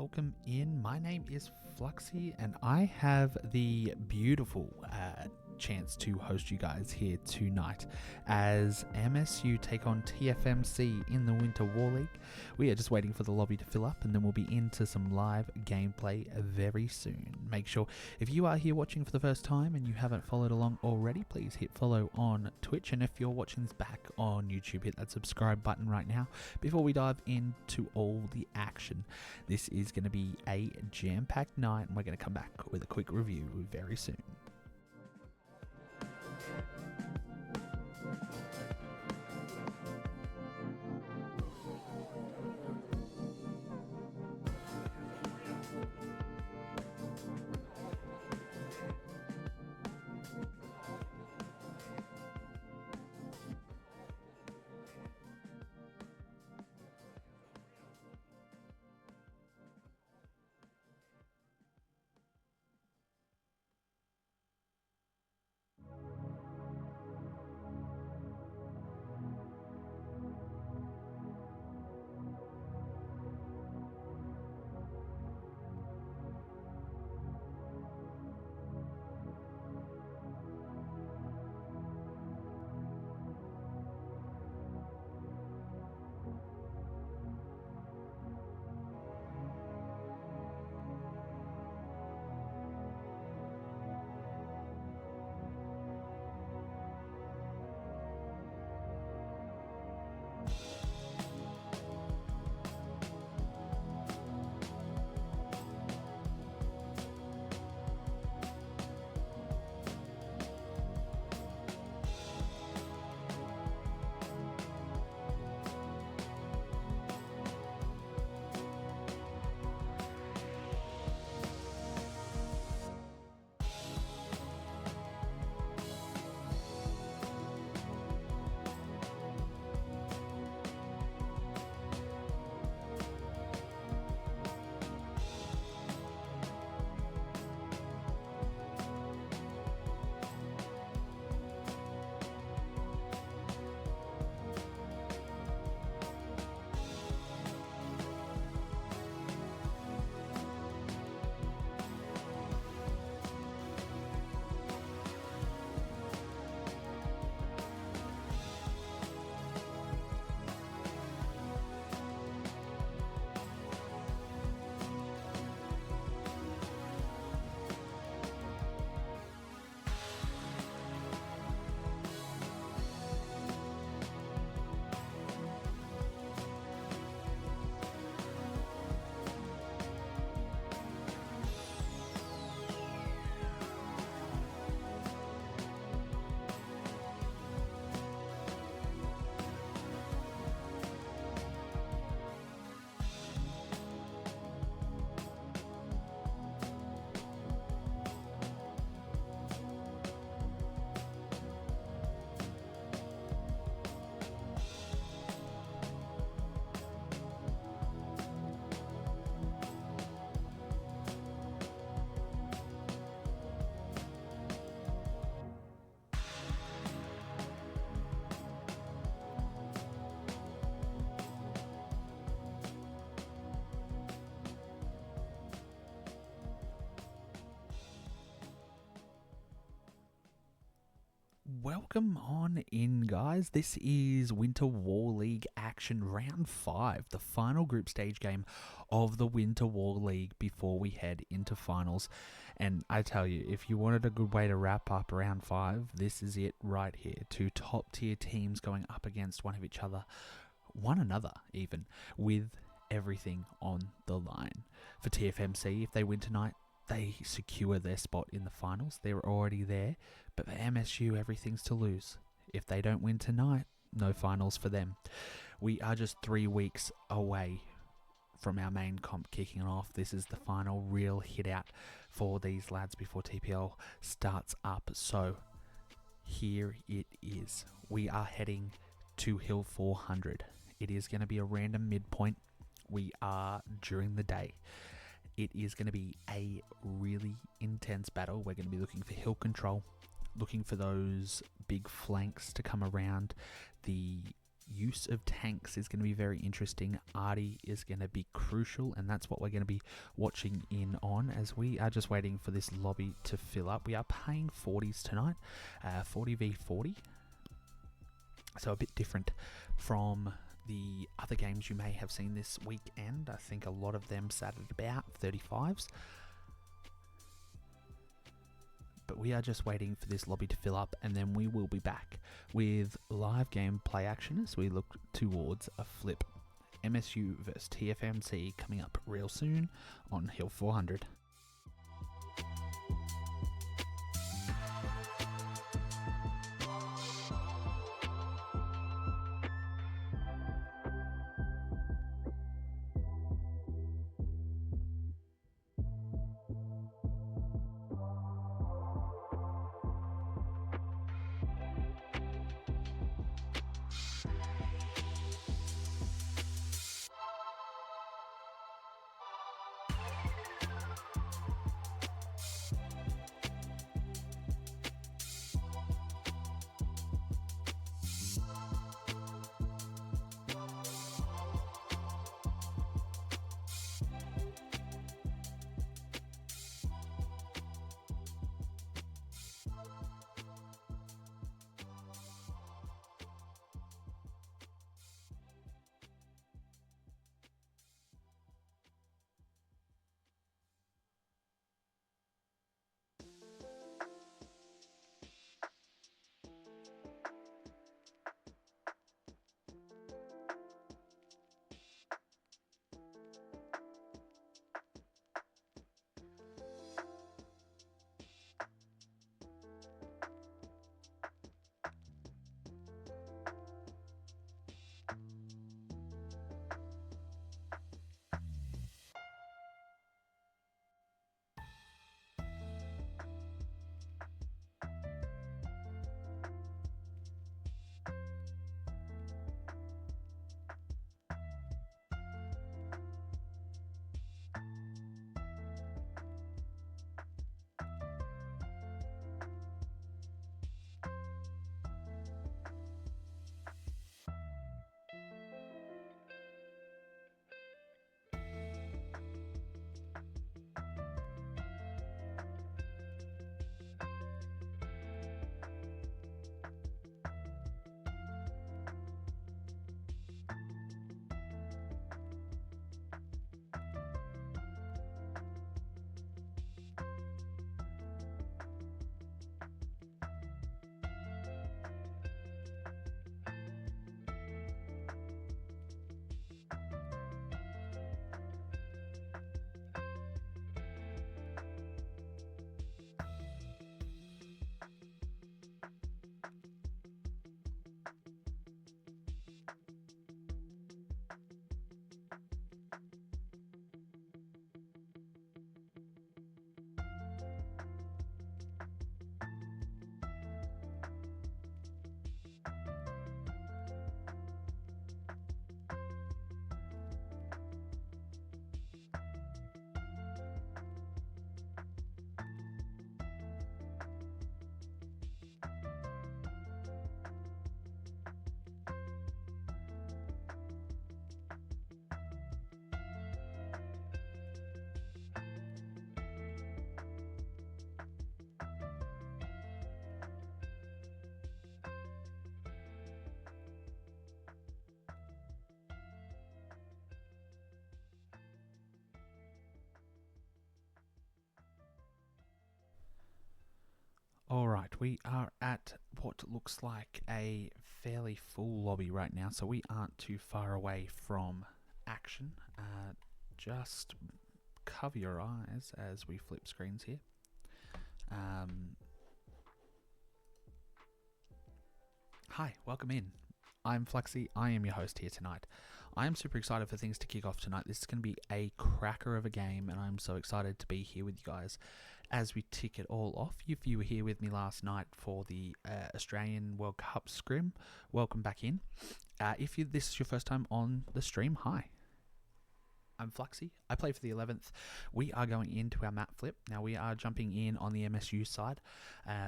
welcome in. My name is Fluxy and I have the beautiful chance to host you guys here tonight as MSU take on TMFC in the Winter War League. We are just waiting for the lobby to fill up and then we'll be into some live gameplay very soon. Make sure if you are here watching for the first time and you haven't followed along already, please hit follow on Twitch, and if you're watching this back on YouTube, hit that subscribe button right now before we dive into all the action. This is going to be a jam-packed night and we're going to come back with a quick review very soon. Welcome on in, guys. This is Winter War League action round 5, the final group stage game of the Winter War League before we head into finals. And I tell you, if you wanted a good way to wrap up round 5, this is it right here. Two top tier teams going up against one another even, with everything on the line. For TMFC, if they win tonight, they secure their spot in the finals. They're already there. But for MSU, everything's to lose. If they don't win tonight, no finals for them. We are just 3 weeks away from our main comp kicking off. This is the final real hit out for these lads before TPL starts up. So here it is. We are heading to Hill 400. It is going to be a random midpoint. We are during the day. It is going to be a really intense battle. We're going to be looking for hill control, looking for those big flanks to come around the use of tanks is going to be very interesting. Artie is going to be crucial, and that's what we're going to be watching in on as we are just waiting for this lobby to fill up. We are paying 40s tonight, 40v40, so a bit different from the other games you may have seen this weekend. I think a lot of them sat at about 35s. But we are just waiting for this lobby to fill up, and then we will be back with live gameplay action as we look towards a flip. MSU versus TMFC coming up real soon on Hill 400. Alright, we are at what looks like a fairly full lobby right now, so we aren't too far away from action. Just cover your eyes as we flip screens here. Hi, welcome in. I'm Flexi, I am your host here tonight. I am super excited for things to kick off tonight. This is going to be a cracker of a game, and I'm so excited to be here with you guys as we tick it all off. If you were here with me last night for the Australian World Cup scrim, welcome back in. If this is your first time on the stream, hi. I'm Fluxy. I play for the 11th. We are going into our map flip. Now we are jumping in on the MSU side.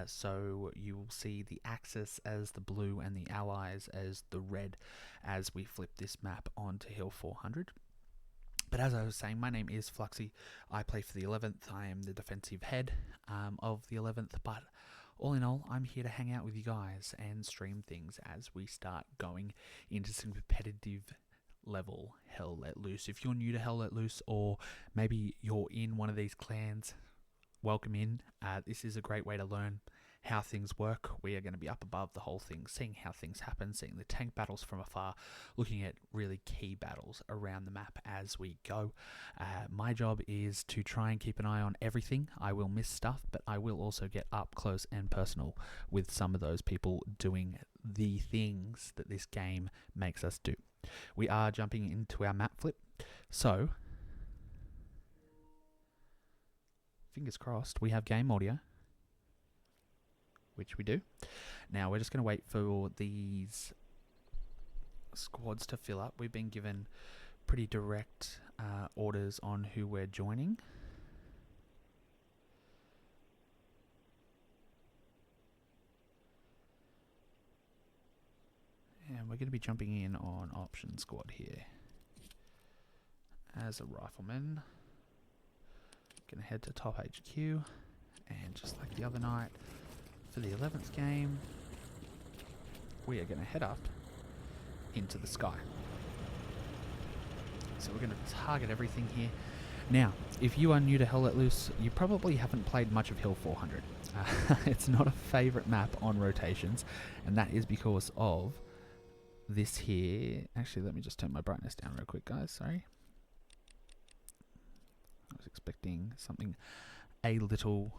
So you will see the Axis as the blue and the Allies as the red as we flip this map onto Hill 400. But as I was saying, my name is Fluxy. I play for the 11th. I am the defensive head of the 11th. But all in all, I'm here to hang out with you guys and stream things as we start going into some competitive level Hell Let Loose. If you're new to Hell Let Loose, or maybe you're in one of these clans, welcome in. This is a great way to learn how things work. We are going to be up above the whole thing, seeing how things happen, seeing the tank battles from afar, looking at really key battles around the map as we go. My job is to try and keep an eye on everything. I will miss stuff, but I will also get up close and personal with some of those people doing the things that this game makes us do. We are jumping into our map flip, so fingers crossed we have game audio, which we do. Now we're just going to wait for these squads to fill up. We've been given pretty direct orders on who we're joining. And we're going to be jumping in on option squad here. As a rifleman, going to head to top HQ, and just like the other night, for the 11th game, we are going to head up into the sky. So we're going to target everything here. Now, if you are new to Hell Let Loose, you probably haven't played much of Hill 400. It's not a favourite map on rotations, and that is because of this here. Actually, let me just turn my brightness down real quick, guys. Sorry. I was expecting something a little...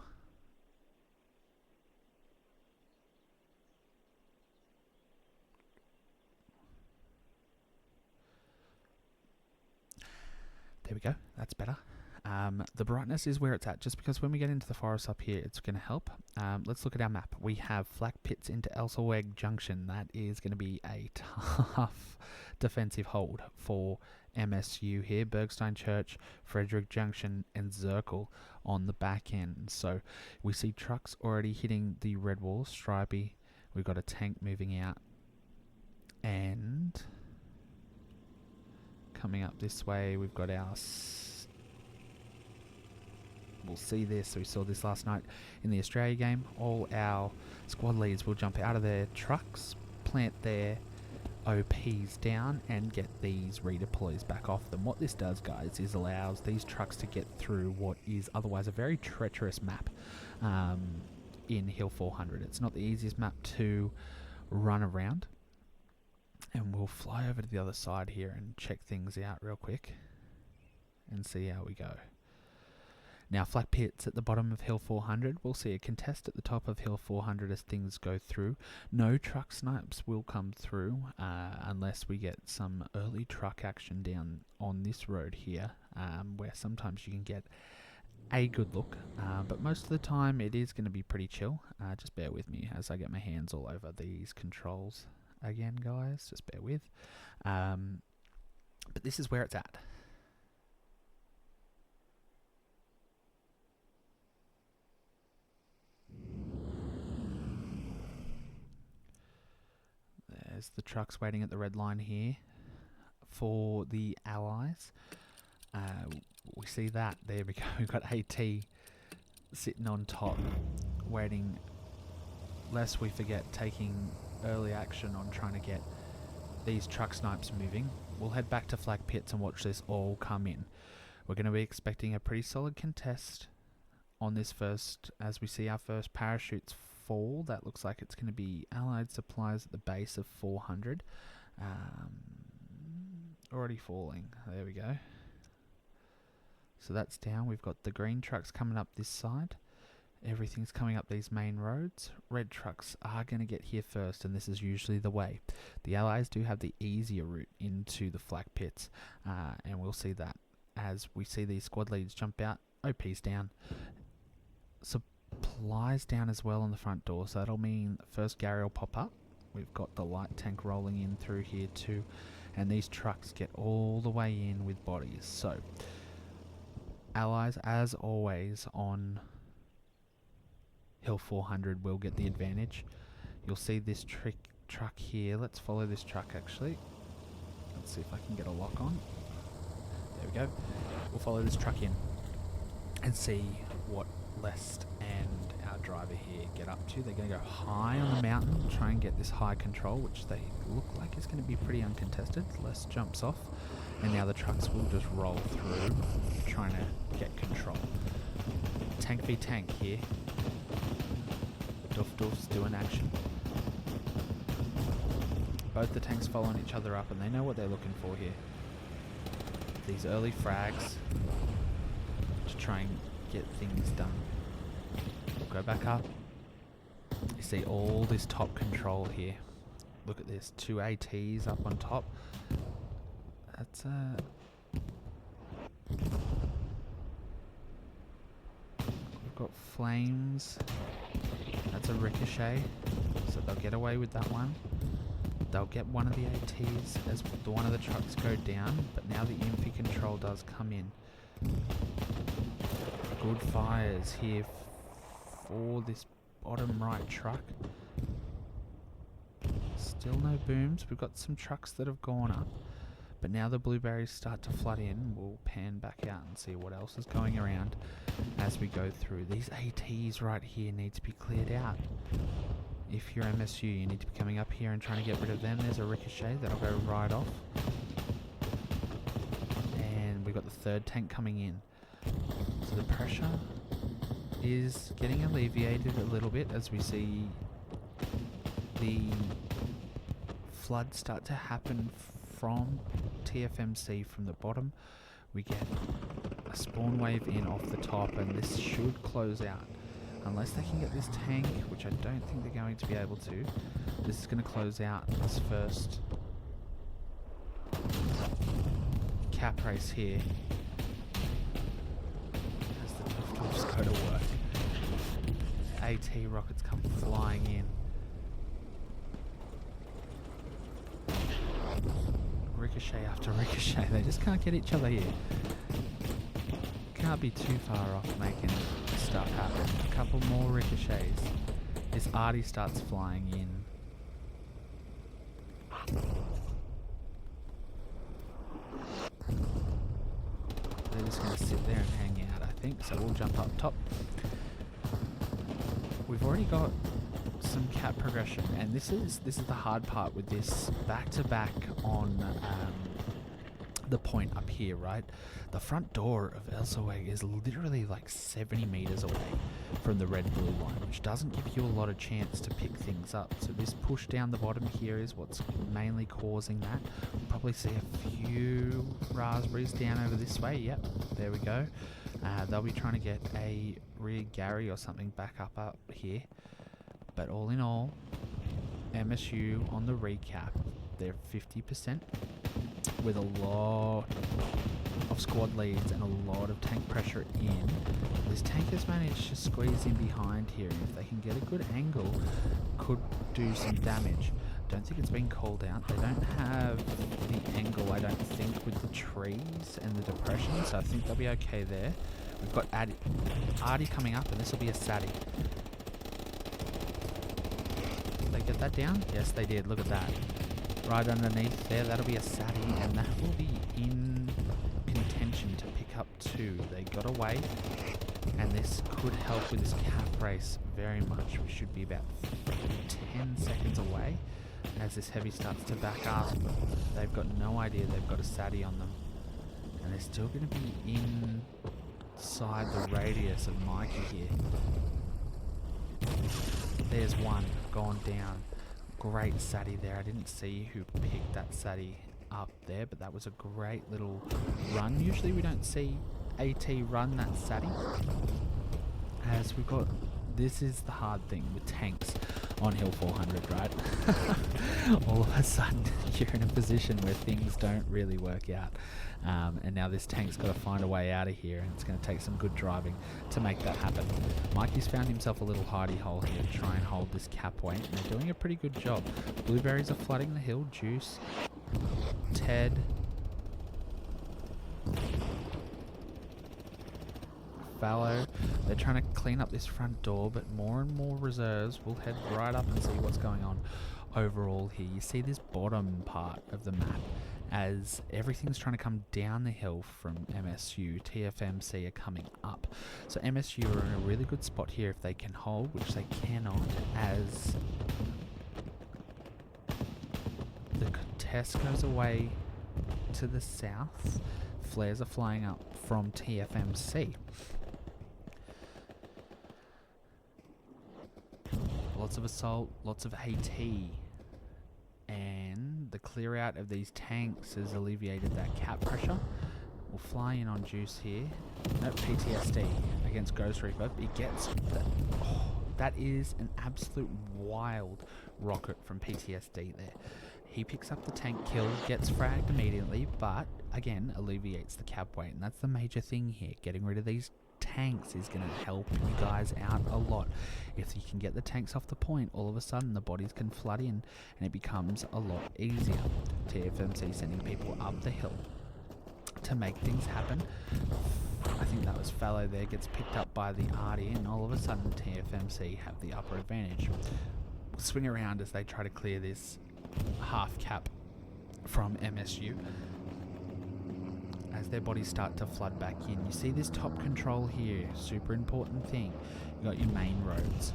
There we go. That's better. The brightness is where it's at, just because when we get into the forest up here, it's going to help. Let's look at our map. We have flak pits into Elseweg Junction. That is going to be a tough defensive hold for MSU here. Bergstein Church, Frederick Junction, and Zirkel on the back end. So we see trucks already hitting the red wall. Stripey. We've got a tank moving out. And coming up this way, we've got our... We'll see this. So we saw this last night in the Australia game. All our squad leads will jump out of their trucks, plant their OPs down, and get these redeploys back off them. What this does, guys, is allows these trucks to get through what is otherwise a very treacherous map in Hill 400. It's not the easiest map to run around. And we'll fly over to the other side here and check things out real quick and see how we go. Now, flat pits at the bottom of Hill 400. We'll see a contest at the top of Hill 400 as things go through. No truck snipes will come through unless we get some early truck action down on this road here, where sometimes you can get a good look. But most of the time it is going to be pretty chill. Just bear with me as I get my hands all over these controls again, guys. Just bear with. But this is where it's at. There's the trucks waiting at the red line here for the Allies. We see that. There we go. We've got AT sitting on top, waiting, lest we forget, taking early action on trying to get these truck snipes moving. We'll head back to flag pits and watch this all come in. We're going to be expecting a pretty solid contest on this first, as we see our first parachutes fall. That looks like it's going to be Allied supplies at the base of 400. Already falling. There we go. So that's down. We've got the green trucks coming up this side. Everything's coming up these main roads. Red trucks are going to get here first, and this is usually the way. The Allies do have the easier route into the flak pits, and we'll see that as we see these squad leads jump out. OP's down. Supplies down as well on the front door, so that'll mean first Gary will pop up. We've got the light tank rolling in through here too. and these trucks get all the way in with bodies. So Allies, as always, on Hill 400 will get the advantage. You'll see this truck here. Let's follow this truck actually. Let's see if I can get a lock on. There we go. We'll follow this truck in and see what Lest and our driver here get up to. They're going to go high on the mountain, try and get this high control, which they look like is going to be pretty uncontested. Lest jumps off, and now the trucks will just roll through, trying to get control. Tank v tank here. Doof's doing action. Both the tanks following each other up, and they know what they're looking for here. These early frags to try and get things done. We'll go back up. You see all this top control here. Look at this, 2 ATs up on top. That's we've got flames. That's a ricochet, so they'll get away with that one. They'll get one of the ATs as the one of the trucks go down, but now the infantry control does come in. Good fires here for this bottom right truck. Still no booms. We've got some trucks that have gone up, but now the blueberries start to flood in. We'll pan back out and see what else is going around as we go through. These ATs right here need to be cleared out. If you're MSU, you need to be coming up here and trying to get rid of them. There's a ricochet that'll go right off, and we've got the third tank coming in. So the pressure is getting alleviated a little bit as we see the flood start to happen from TMFC from the bottom. We get a spawn wave in off the top, and this should close out. Unless they can get this tank, which I don't think they're going to be able to. This is going to close out this first cap race here. Just go to work. AT rockets come flying in. Ricochet after ricochet. They just can't get each other here. Can't be too far off making stuff happen. A couple more ricochets. This arty starts flying in. They're just going to sit there and hang out, I think, so we'll jump up top. We've already got some cap progression, and this is the hard part with this back-to-back on the point up here, right? The front door of Oceania is literally like 70 meters away from the red-blue line, which doesn't give you a lot of chance to pick things up. So this push down the bottom here is what's mainly causing that. We'll probably see a few raspberries down over this way. Yep, there we go. They'll be trying to get a rear Gary or something back up here. But all in all, MSU on the recap, they're 50% with a lot of squad leads and a lot of tank pressure in. This tank has managed to squeeze in behind here, and if they can get a good angle, could do some damage. Don't think it's been called out. They don't have the angle, I don't think, with the trees and the depression, so I think they'll be okay there. We've got Artie coming up, and this will be a Sadie. Did they get that down? Yes, they did. Look at that. Right underneath there, that'll be a Sadie, and that will be in contention to pick up 2. They got away, and this could help with this cap race very much. We should be about 10 seconds away as this heavy starts to back up. They've got no idea they've got a Sadie on them, and they're still going to be inside the radius of Mikey here. There's one gone down. Great Sadie there. I didn't see who picked that Sadie up there, but that was a great little run. Usually we don't see AT run that Sadie, as we've got, this is the hard thing with tanks on Hill 400, right? All of a sudden you're in a position where things don't really work out, and now this tank's got to find a way out of here, and it's going to take some good driving to make that happen. Mikey's found himself a little hidey hole here to try and hold this cap weight, and they're doing a pretty good job. Blueberries are flooding the hill. Juice Ted. Fallow. They're trying to clean up this front door, but more and more reserves will head right up and see what's going on overall here. You see this bottom part of the map as everything's trying to come down the hill from MSU. TFMC are coming up. So MSU are in a really good spot here if they can hold, which they cannot, as the contest goes away to the south. Flares are flying up from TFMC. Lots of assault, lots of AT, and the clear out of these tanks has alleviated that cap pressure. We'll fly in on Juice here. No PTSD against Ghost Reaper. It gets that. Oh, that is an absolute wild rocket from PTSD there. He picks up the tank kill, gets fragged immediately, but again alleviates the cap weight, and that's the major thing here. Getting rid of these tanks is going to help you guys out a lot. If you can get the tanks off the point, all of a sudden the bodies can flood in and it becomes a lot easier. TFMC sending people up the hill to make things happen. I think that was Fallow there, gets picked up by the Artie, and all of a sudden TFMC have the upper advantage. Swing around as they try to clear this half cap from MSU. As their bodies start to flood back in, you see this top control here, super important thing. You got your main roads,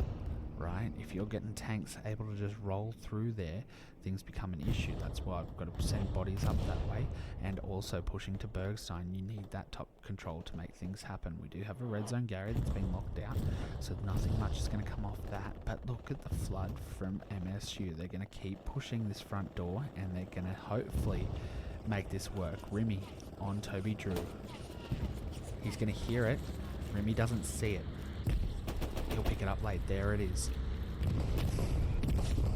right? If you're getting tanks able to just roll through there, things become an issue. That's why I've got to send bodies up that way, and also pushing to Bergstein. You need that top control to make things happen. We do have a red zone Gary that's been locked out, so nothing much is going to come off that. But look at the flood from MSU. They're going to keep pushing this front door, and they're going to hopefully make this work. Remy on Toby Drew. He's going to hear it. Remy doesn't see it. He'll pick it up late. There it is.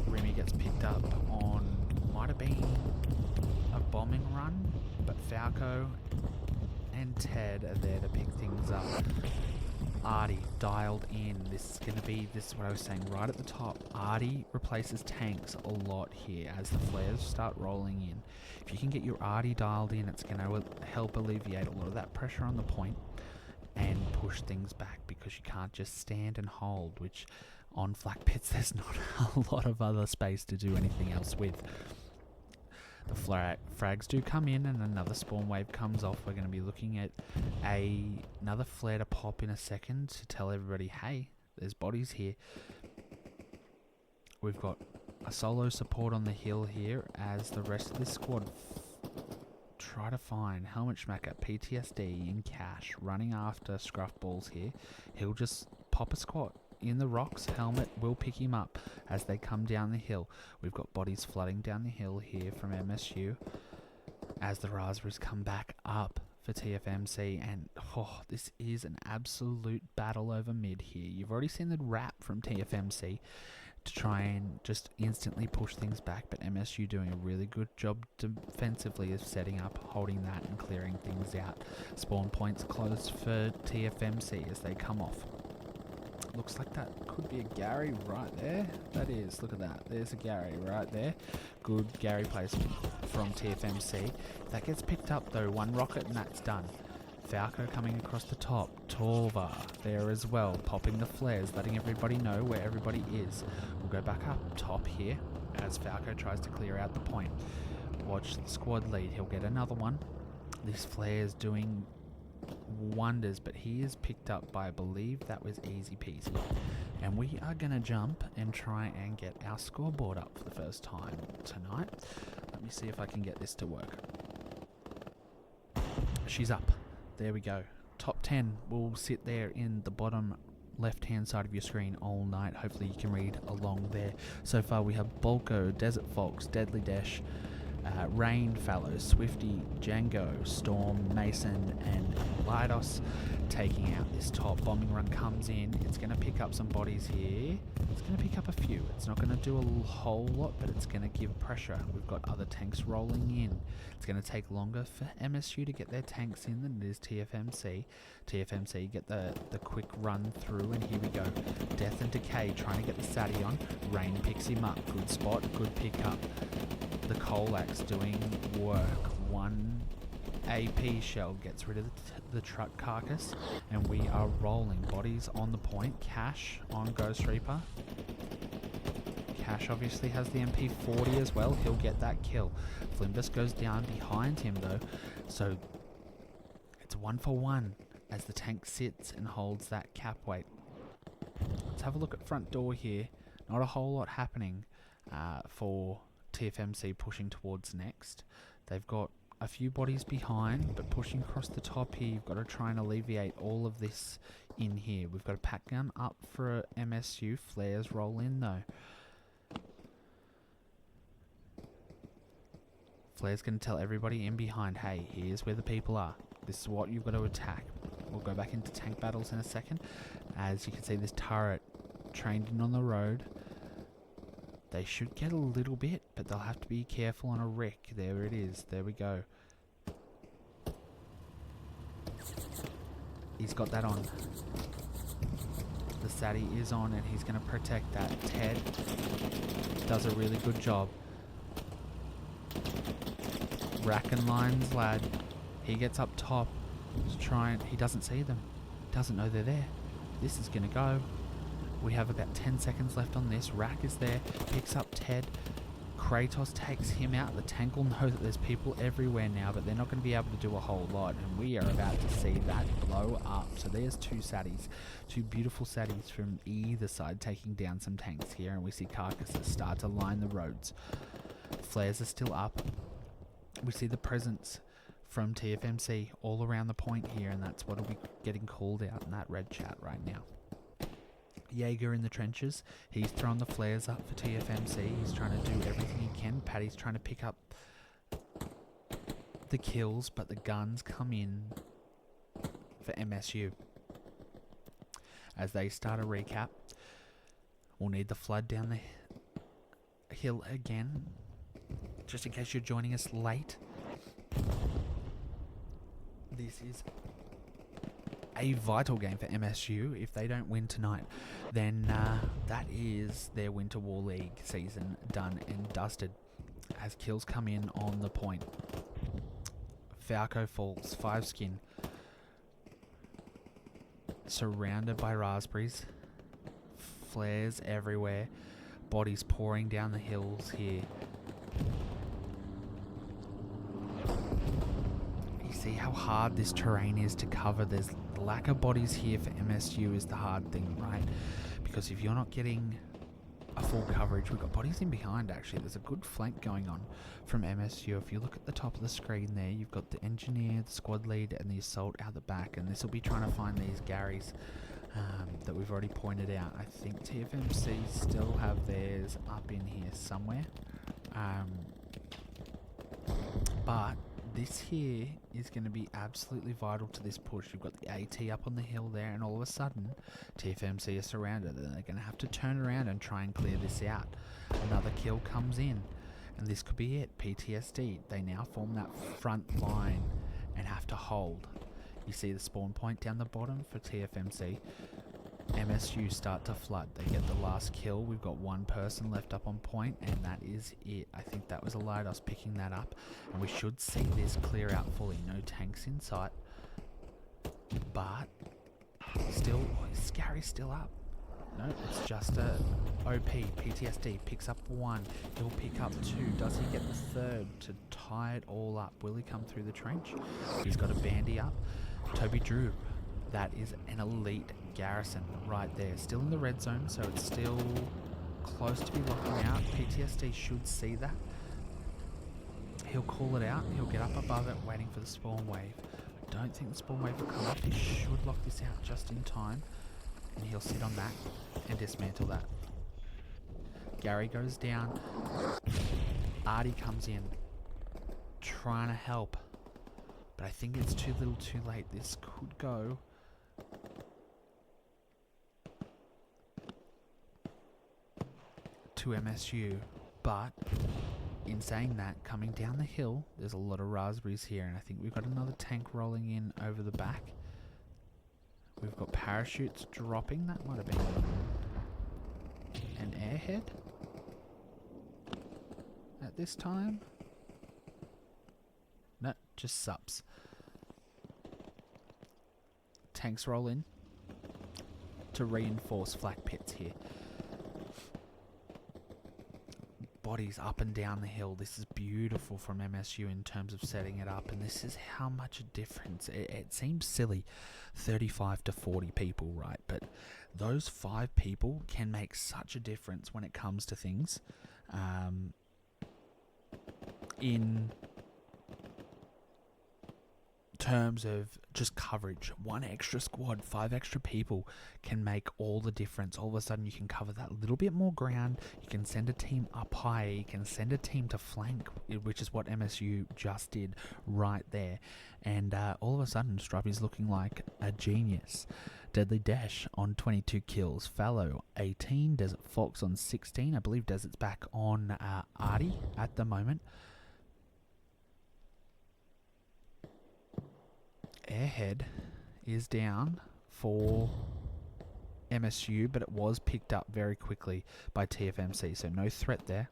Remy gets picked up on, might have been a bombing run, but Falco and Ted are there to pick things up. Artie dialed in. This is what I was saying right at the top. Artie replaces tanks a lot here as the flares start rolling in. If you can get your Artie dialed in, it's going to help alleviate a lot of that pressure on the point and push things back, because you can't just stand and hold, which on flak pits there's not a lot of other space to do anything else with. The frags do come in and another spawn wave comes off. We're going to be looking at another flare to pop in a second to tell everybody, hey, there's bodies here. We've got a solo support on the hill here as the rest of this squad try to find Helmet Schmacker, PTSD in cash, running after Scruff Balls here. He'll just pop a squat in the rocks. Helmet will pick him up as they come down the hill. We've got bodies flooding down the hill here from MSU as the raspberries come back up for TFMC, and this is an absolute battle over mid here. You've already seen the wrap from TFMC to try and just instantly push things back, but MSU doing a really good job defensively of setting up, holding that and clearing things out. Spawn points closed for TFMC as they come off. Looks like that could be a Gary right there. That is, look at that. There's a Gary right there. Good Gary placement from TFMC. That gets picked up though. One rocket and that's done. Falco coming across the top. Torva there as well, popping the flares, letting everybody know where everybody is. We'll go back up top here as Falco tries to clear out the point. Watch the squad lead. He'll get another one. This flare's doing wonders, but he is picked up by, I believe that was easy peasy. And we are going to jump and try and get our scoreboard up for the first time tonight. Let me see if I can get this to work. She's up. There we go. Top 10 will sit there in the bottom left hand side of your screen all night. Hopefully you can read along there. So far we have Bolko, Desert Fox, Deadly Dash, Rain, Fallow, Swifty, Django, Storm, Mason and Lidos taking out this top. Bombing run comes in. It's going to pick up some bodies here. It's going to pick up a few. It's not going to do a whole lot, but it's going to give pressure. We've got other tanks rolling in. It's going to take longer for MSU to get their tanks in than it is TFMC. TFMC get the quick run through, and here we go. Death and Decay trying to get the Sati on. Rain picks him up. Good spot, good pick up. The Colac tanks doing work. One AP shell gets rid of the truck carcass, and we are rolling. Bodies on the point. Cash on Ghost Reaper. Cash obviously has the MP40 as well. He'll get that kill. Flimbus goes down behind him though, so it's 1 for 1 as the tank sits and holds that cap weight. Let's have a look at front door here. Not a whole lot happening for TFMC pushing towards next. They've got a few bodies behind, but pushing across the top here, you've got to try and alleviate all of this in here. We've got a pack gun up for a MSU. Flares roll in though. Flare's going to tell everybody in behind, hey, here's where the people are. This is what you've got to attack. We'll go back into tank battles in a second. As you can see, this turret trained in on the road. They should get a little bit, but they'll have to be careful on a wreck. There it is. There we go. He's got that on. The Sadie is on, and he's going to protect that. Ted does a really good job. Rack and lines lad. He gets up top to try and... He doesn't see them. Doesn't know they're there. This is going to go. We have about 10 seconds left on this. Rack is there. Picks up Ted. Kratos takes him out. The tank will know that there's people everywhere now, but they're not going to be able to do a whole lot. And we are about to see that blow up. So there's two Saddies. Two beautiful Saddies from either side taking down some tanks here. And we see carcasses start to line the roads. Flares are still up. We see the presence from TFMC all around the point here, and that's what will be getting called out in that red chat right now. Jaeger in the trenches. He's throwing the flares up for TFMC. He's trying to do everything he can. Paddy's trying to pick up the kills, but the guns come in for MSU. As they start a recap, we'll need the flood down the hill again. Just in case you're joining us late, this is a vital game for MSU. If they don't win tonight, then that is their Winter War League season done and dusted. As kills come in on the point. Falco falls, 5 skin. Surrounded by raspberries. Flares everywhere. Bodies pouring down the hills here. See how hard this terrain is to cover. There's the lack of bodies here for MSU is the hard thing, right? Because if you're not getting a full coverage, we've got bodies in behind actually. There's a good flank going on from MSU. If you look at the top of the screen there, you've got the engineer, the squad lead, and the assault out the back, and this will be trying to find these Garys that we've already pointed out. I think TFMC still have theirs up in here somewhere. But this here is going to be absolutely vital to this push. You've got the AT up on the hill there, and all of a sudden TFMC are surrounded, and they're going to have to turn around and try and clear this out. Another kill comes in, and this could be it. PTSD. They now form that front line and have to hold. You see the spawn point down the bottom for TFMC. MSU start to flood. They get the last kill. We've got one person left up on point, and that is it. I think that was a Leidos picking that up, and we should see this clear out fully. No tanks in sight, but still, Scary's still up. No, it's just a OP. PTSD picks up 1. He'll pick up 2. Does he get the 3rd to tie it all up? Will he come through the trench? He's got a bandy up. Toby Drew. That is an elite garrison right there. Still in the red zone, so it's still close to be locking out. PTSD should see that. He'll call it out. He'll get up above it, waiting for the spawn wave. I don't think the spawn wave will come up. He should lock this out just in time. And he'll sit on that and dismantle that. Gary goes down. Artie comes in, trying to help. But I think it's too little too late. This could go to MSU, but in saying that, coming down the hill, there's a lot of raspberries here, and I think we've got another tank rolling in over the back. We've got parachutes dropping. That might have been an airhead at this time. just subs. Tanks roll in to reinforce flak pits here. Bodies up and down the hill. This is beautiful from MSU in terms of setting it up, and this is how much a difference. It seems silly, 35 to 40 people, right? But those 5 people can make such a difference when it comes to things. In terms of just coverage, 1 extra squad, 5 extra people can make all the difference. All of a sudden you can cover that little bit more ground, you can send a team up high, you can send a team to flank, which is what MSU just did right there, and all of a sudden Stripey's looking like a genius. Deadly Dash on 22 kills, Fallow 18, Desert Fox on 16, I believe Desert's back on Artie at the moment. Airhead is down for MSU, but it was picked up very quickly by TFMC, so no threat there.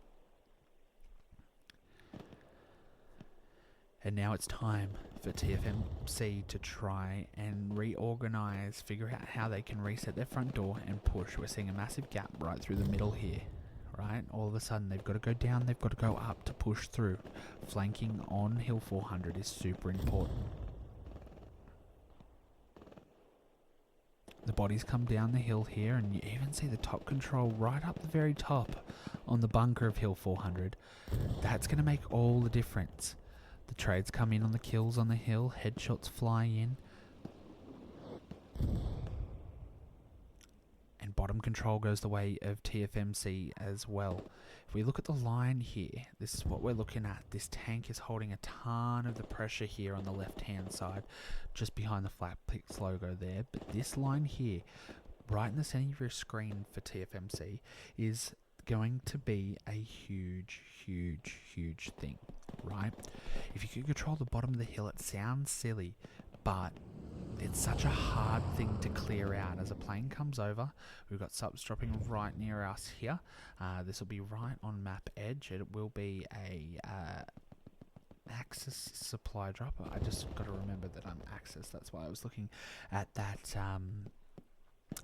And now it's time for TFMC to try and reorganize, figure out how they can reset their front door and push. We're seeing a massive gap right through the middle here, right? All of a sudden they've got to go down, they've got to go up to push through. Flanking on Hill 400 is super important. The bodies come down the hill here, and you even see the top control right up the very top on the bunker of Hill 400. That's going to make all the difference. The trades come in on the kills on the hill, headshots fly in, and bottom control goes the way of TFMC as well. If we look at the line here, this is what we're looking at. This tank is holding a ton of the pressure here on the left hand side, just behind the Flatpix logo there. But this line here, right in the center of your screen for TFMC, is going to be a huge, huge, huge thing, right? If you can control the bottom of the hill, it sounds silly, but it's such a hard thing to clear out. As a plane comes over, we've got subs dropping right near us here. This will be right on map edge. It will be a Axis supply drop. I just got to remember that I'm Axis. That's why I was looking at that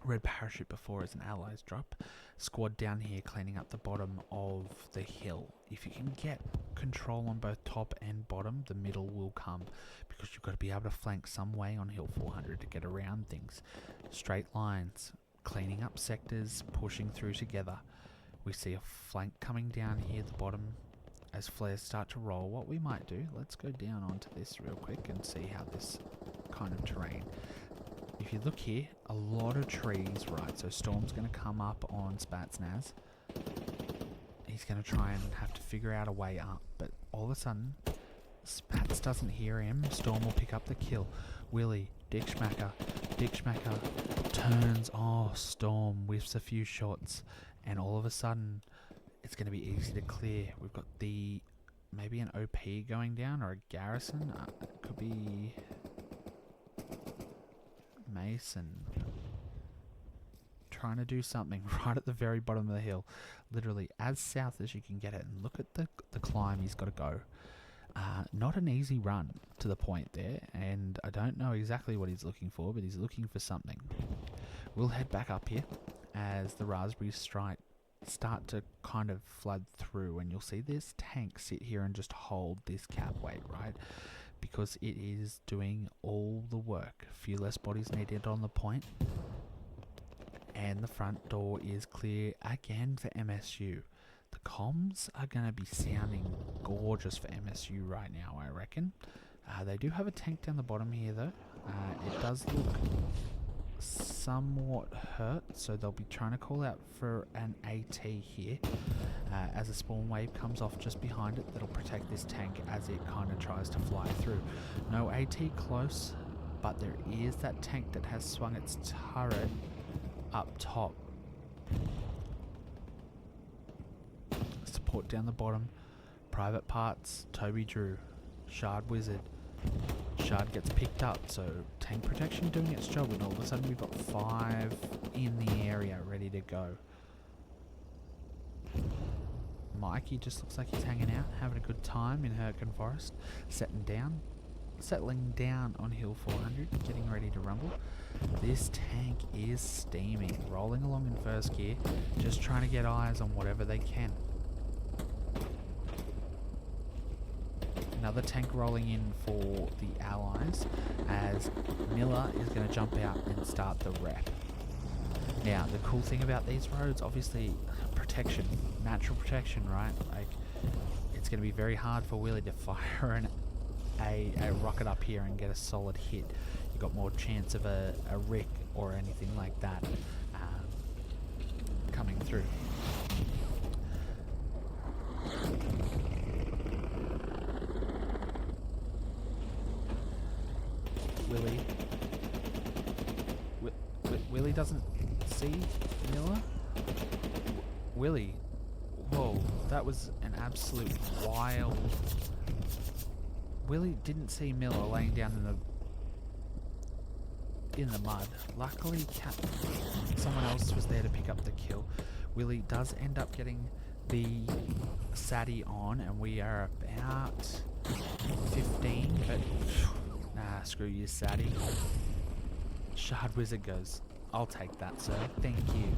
red parachute before as an allies drop. Squad down here cleaning up the bottom of the hill. If you can get control on both top and bottom, the middle will come, because you've got to be able to flank some way on Hill 400 to get around things. Straight lines, cleaning up sectors, pushing through together. We see a flank coming down here at the bottom as flares start to roll. What we might do, let's go down onto this real quick and see how this kind of terrain. If you look here, a lot of trees, right? So Storm's going to come up on Spatsnaz. He's going to try and have to figure out a way up, but all of a sudden, Spats doesn't hear him. Storm will pick up the kill. Willie, Dick Schmacker turns. Oh, Storm whiffs a few shots, and all of a sudden, it's going to be easy to clear. We've got the maybe an OP going down or a garrison. It could be Mason trying to do something right at the very bottom of the hill, literally as south as you can get it. And look at the climb he's got to go. Not an easy run to the point there, and I don't know exactly what he's looking for, but he's looking for something. We'll head back up here as the raspberries start to kind of flood through, and you'll see this tank sit here and just hold this cap weight, right? Because it is doing all the work. A few less bodies needed on the point, and the front door is clear again for MSU. The comms are going to be sounding gorgeous for MSU right now, I reckon. They do have a tank down the bottom here though. It does look somewhat hurt, so they'll be trying to call out for an AT here as a spawn wave comes off just behind it that'll protect this tank as it kind of tries to fly through. No AT close, but there is that tank that has swung its turret up top. Support down the bottom. Private Parts, Toby Drew, Shard Wizard. Shard gets picked up, so tank protection doing its job, and all of a sudden we've got 5 in the area ready to go. Mikey just looks like he's hanging out, having a good time in Hurricane Forest, setting down. settling down on hill 400, getting ready to rumble. This tank is steaming, rolling along in first gear, just trying to get eyes on whatever they can. Another tank rolling in for the allies as Miller is going to jump out and start the rep. Now, the cool thing about these roads, obviously, protection, natural protection, right? Like, it's going to be very hard for Willie to fire a rocket up here and get a solid hit. You've got more chance of a Rick or anything like that coming through. Willie doesn't see Miller. Willie, whoa, that was an absolute wild. Willie didn't see Miller laying down in the mud. Luckily, someone else was there to pick up the kill. Willie does end up getting the Sadie on, and we are about 15, but nah, screw you, Sadie. Shard Wizard goes, I'll take that, sir. Thank you.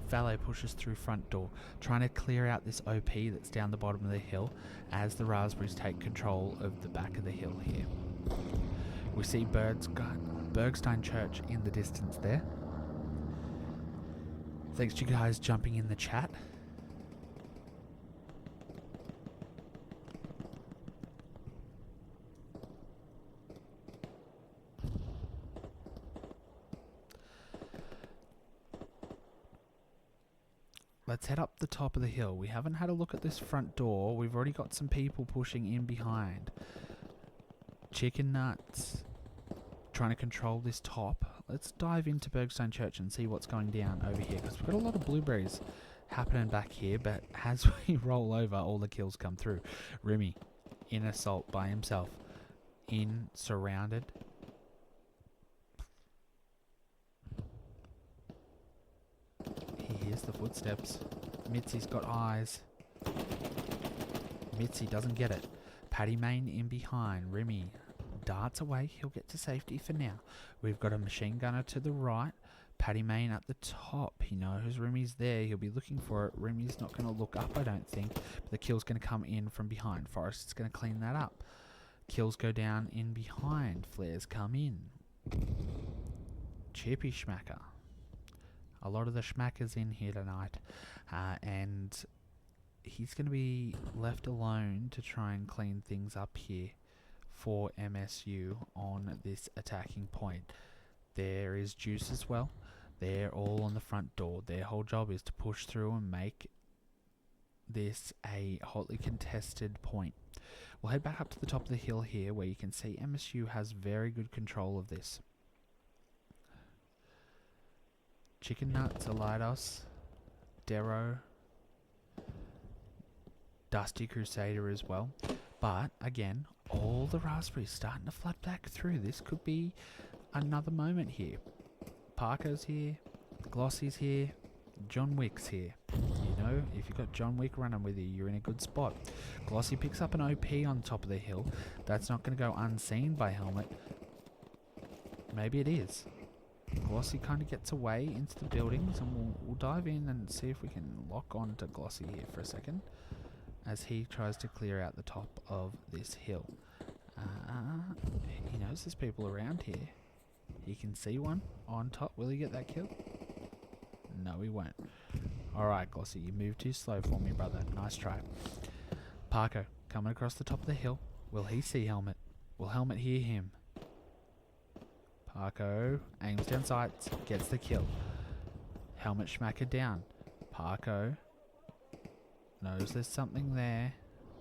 Valet pushes through front door, trying to clear out this OP that's down the bottom of the hill as the Raspberries take control of the back of the hill here. We see Bergstein Church in the distance there. Thanks to you guys jumping in the chat. Let's head up the top of the hill. We haven't had a look at this front door. We've already got some people pushing in behind. Chicken Nuts trying to control this top. Let's dive into Bergstein Church and see what's going down over here, because we've got a lot of blueberries happening back here, but as we roll over, all the kills come through. Remy in assault by himself. In surrounded. He hears the footsteps. Mitzi's got eyes. Mitzi doesn't get it. Paddy Main in behind. Remy darts away. He'll get to safety for now. We've got a machine gunner to the right. Paddy Main at the top. He knows Remy's there. He'll be looking for it. Remy's not going to look up, I don't think. But the kill's going to come in from behind. Forrest's going to clean that up. Kills go down in behind. Flares come in. Chippy Schmacker. A lot of the Schmackers in here tonight. And he's going to be left alone to try and clean things up here for MSU on this attacking point. There is Juice as well. They're all on the front door. Their whole job is to push through and make this a hotly contested point. We'll head back up to the top of the hill here, where you can see MSU has very good control of this. Chicken Nuts, Alidos, Darrow, Dusty Crusader as well. But again, all the Raspberries starting to flood back through. This could be another moment here. Parker's here, Glossy's here, John Wick's here. You know, if you've got John Wick running with you, you're in a good spot. Glossy picks up an OP on top of the hill. That's not going to go unseen by Helmet. Maybe it is. Glossy kind of gets away into the buildings, and we'll dive in and see if we can lock on to Glossy here for a second as he tries to clear out the top of this hill. He knows there's people around here. He can see one on top. Will he get that kill? No, he won't. Alright, Glossy, you moved too slow for me, brother. Nice try. Parker coming across the top of the hill. Will he see Helmet? Will Helmet hear him? Parko aims down sights, gets the kill. Helmet Schmacker down. Parko knows there's something there.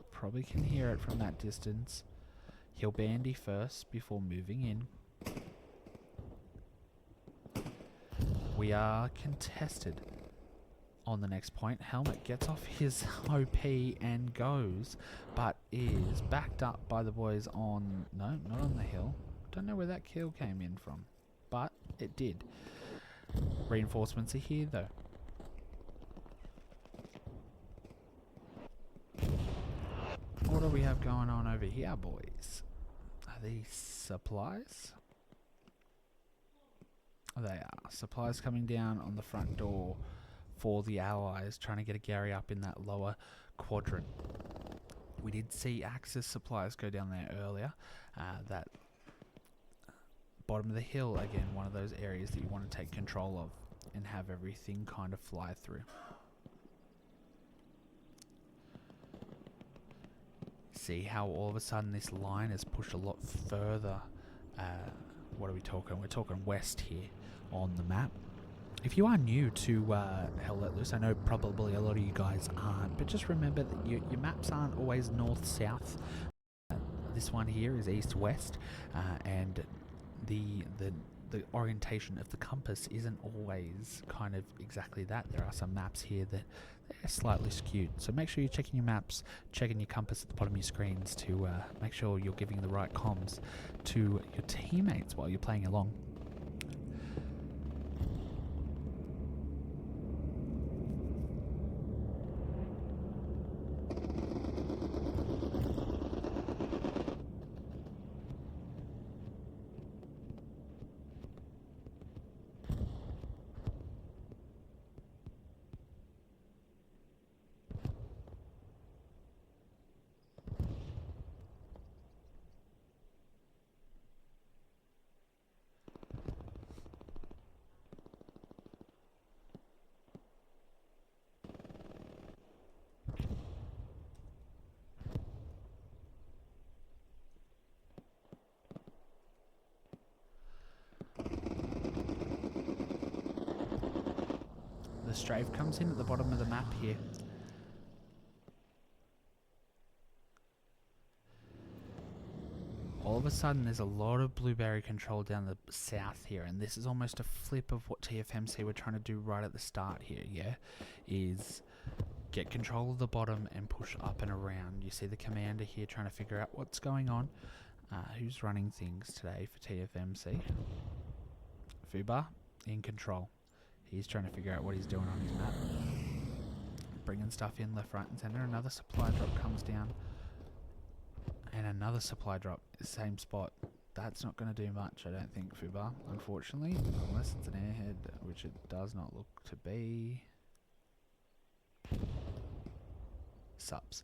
Probably can hear it from that distance. He'll bandy first before moving in. We are contested on the next point. Helmet gets off his OP and goes, but is backed up by the boys on... No, not on the hill. Don't know where that kill came in from, but it did. Reinforcements are here though. What do we have going on over here, boys? the supplies? They are. Supplies coming down on the front door for the Allies, trying to get a Gary up in that lower quadrant. We did see Axis supplies go down there earlier. That bottom of the hill, again, one of those areas that you want to take control of and have everything kind of fly through. See how all of a sudden this line is pushed a lot further. What are we talking? We're talking west here on the map. If you are new to Hell Let Loose, I know probably a lot of you guys aren't, but just remember that your maps aren't always north-south. This one here is east-west, and the orientation of the compass isn't always kind of exactly that. There are some maps here that they're slightly skewed, so make sure you're checking your maps, checking your compass at the bottom of your screens to make sure you're giving the right comms to your teammates while you're playing along. Strafe comes in at the bottom of the map here. All of a sudden there's a lot of blueberry control down the south here, and this is almost a flip of what TFMC were trying to do right at the start here, yeah? Is get control of the bottom and push up and around. You see the commander here trying to figure out what's going on. Who's running things today for TFMC? Fubar in control. He's trying to figure out what he's doing on his map. Bringing stuff in left, right and centre. Another supply drop comes down. And another supply drop. Same spot. That's not going to do much, I don't think, Fubar, unfortunately. Unless it's an airhead, which it does not look to be. Subs.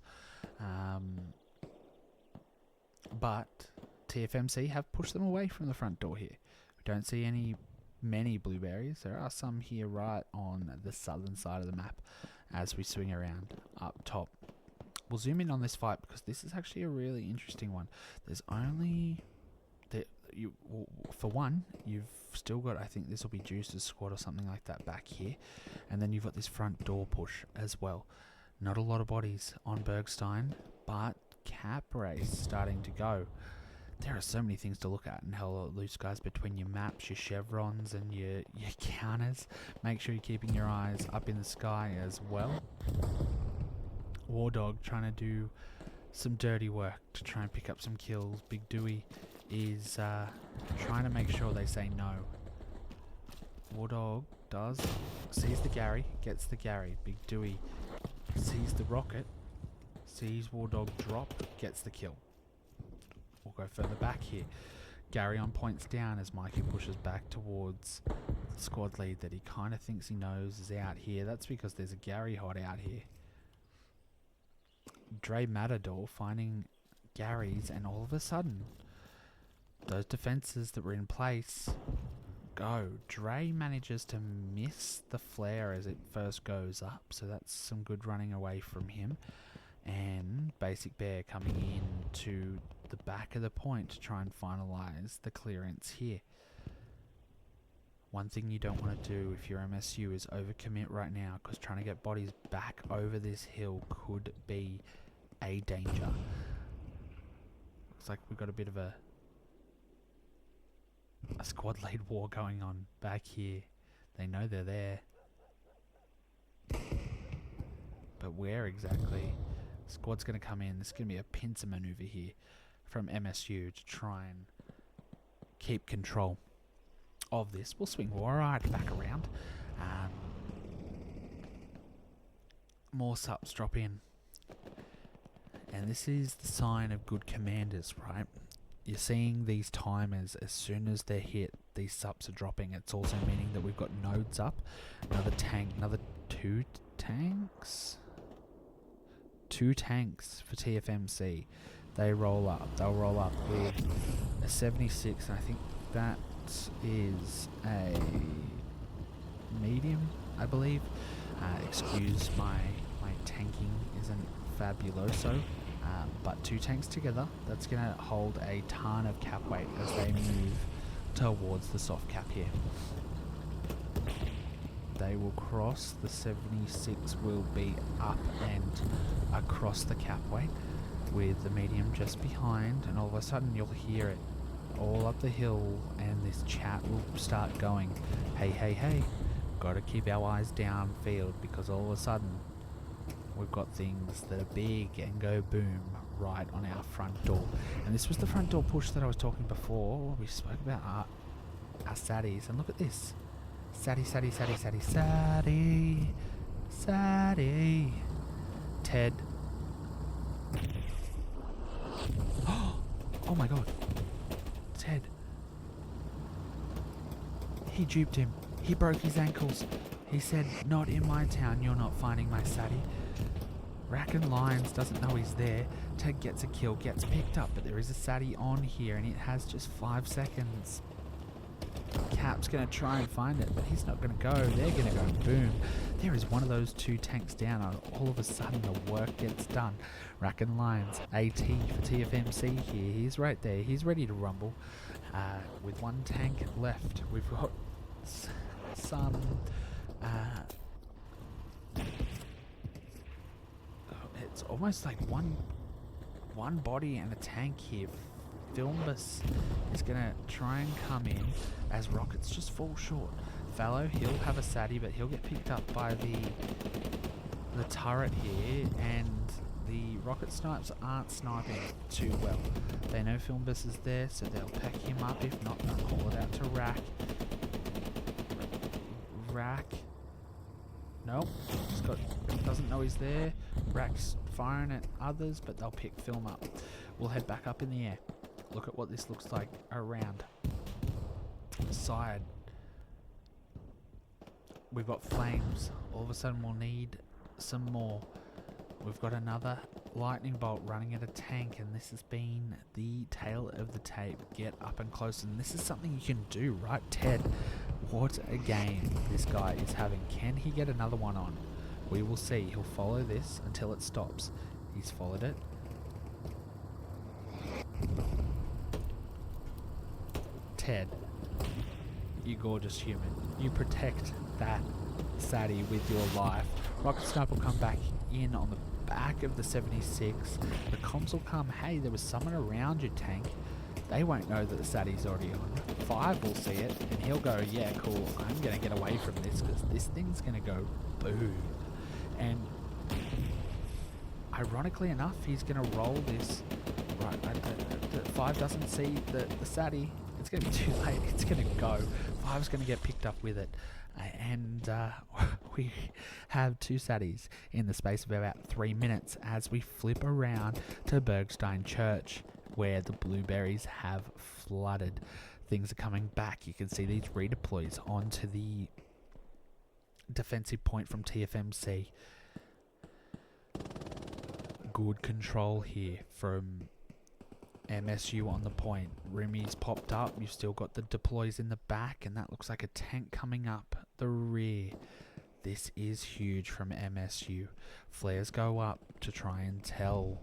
But TFMC have pushed them away from the front door here. We don't see many blueberries. There are some here right on the southern side of the map as we swing around up top. We'll zoom in on this fight because this is actually a really interesting one. There's only for one, you've still got, I think this will be Juice's squad or something like that back here, and then you've got this front door push as well. Not a lot of bodies on Bergstein, but cap race starting to go. There are so many things to look at in Hell Let Loose, guys, between your maps, your chevrons, and your counters. Make sure you're keeping your eyes up in the sky as well. War Dog trying to do some dirty work to try and pick up some kills. Big Dewey is trying to make sure they say no. War Dog sees the Gary, gets the Gary. Big Dewey sees the rocket, sees War Dog drop, gets the kill. We'll go further back here. Gary on points down as Mikey pushes back towards the squad lead that he kind of thinks he knows is out here. That's because there's a Gary hot out here. Dre Matador finding Garys, and all of a sudden those defenses that were in place go. Dre manages to miss the flare as it first goes up, so that's some good running away from him. And Basic Bear coming in to the back of the point to try and finalise the clearance here. One thing you don't want to do if you're MSU is overcommit right now, because trying to get bodies back over this hill could be a danger. Looks like we've got a bit of a squad lead war going on back here. They know they're there, but where exactly? Squad's going to come in. This is going to be a pincer maneuver here from MSU to try and keep control of this. We'll swing right back around. More subs drop in. And this is the sign of good commanders, right? you're seeing these timers. As soon as they're hit, these subs are dropping. It's also meaning that we've got nodes up. Another tank, another 2 tanks? 2 tanks for TFMC. They roll up. They'll roll up with a 76, and I think that is a medium, I believe. Excuse my tanking isn't fabuloso, but 2 tanks together, that's going to hold a ton of cap weight as they move towards the soft cap here. They will cross, the 76 will be up and across the cap weight with the medium just behind, and all of a sudden you'll hear it all up the hill and this chat will start going, hey, hey, hey, gotta keep our eyes downfield because all of a sudden we've got things that are big and go boom right on our front door. And this was the front door push that I was talking before. We spoke about our saddies, and look at this. Saddy, saddy, saddy, saddy, saddy, saddy. Ted. Oh my god. Ted. He duped him. He broke his ankles. He said, not in my town, you're not finding my saddy. Racken Lions doesn't know he's there. Ted gets a kill, gets picked up, but there is a saddy on here and it has just 5 seconds. Cap's going to try and find it, but he's not going to go. They're going to go boom. There is one of those 2 tanks down, and all of a sudden the work gets done. Racken Lions, AT for TFMC here. He's right there. He's ready to rumble. With 1 tank left, we've got some... it's almost like one body and a tank here. Filmbus is going to try and come in as rockets just fall short. Fallow, he'll have a saddy, but he'll get picked up by the turret here, and the rocket snipes aren't sniping too well. They know Filmbus is there, so they'll pack him up. If not, they'll call it out to Rack. Nope, doesn't know he's there. Rack's firing at others, but they'll pick Film up. We'll head back up in the air. Look at what this looks like around. Side. We've got flames. All of a sudden we'll need some more. We've got another lightning bolt running at a tank, and this has been the tail of the tape. Get up and close, and this is something you can do, right, Ted? What a game this guy is having. Can he get another one on? We will see. He'll follow this until it stops. He's followed it. Ted, you gorgeous human. You protect that saddy with your life. Rocket Sniper will come back in on the back of the 76. The comms will come, hey, there was someone around your tank. They won't know that the saddy's already on. 5 will see it, and he'll go, yeah, cool, I'm going to get away from this because this thing's going to go boom. And ironically enough, he's going to roll this. Right, 5 doesn't see the saddy. It's going to be too late. It's going to go. 5's going to get picked up with it. And we have 2 saddies in the space of about 3 minutes as we flip around to Bergstein Church, where the blueberries have flooded. Things are coming back. You can see these redeploys onto the defensive point from TFMC. Good control here from MSU on the point. Rumi's popped up. You've still got the deploys in the back, and that looks like a tank coming up the rear. This is huge from MSU. Flares go up to try and tell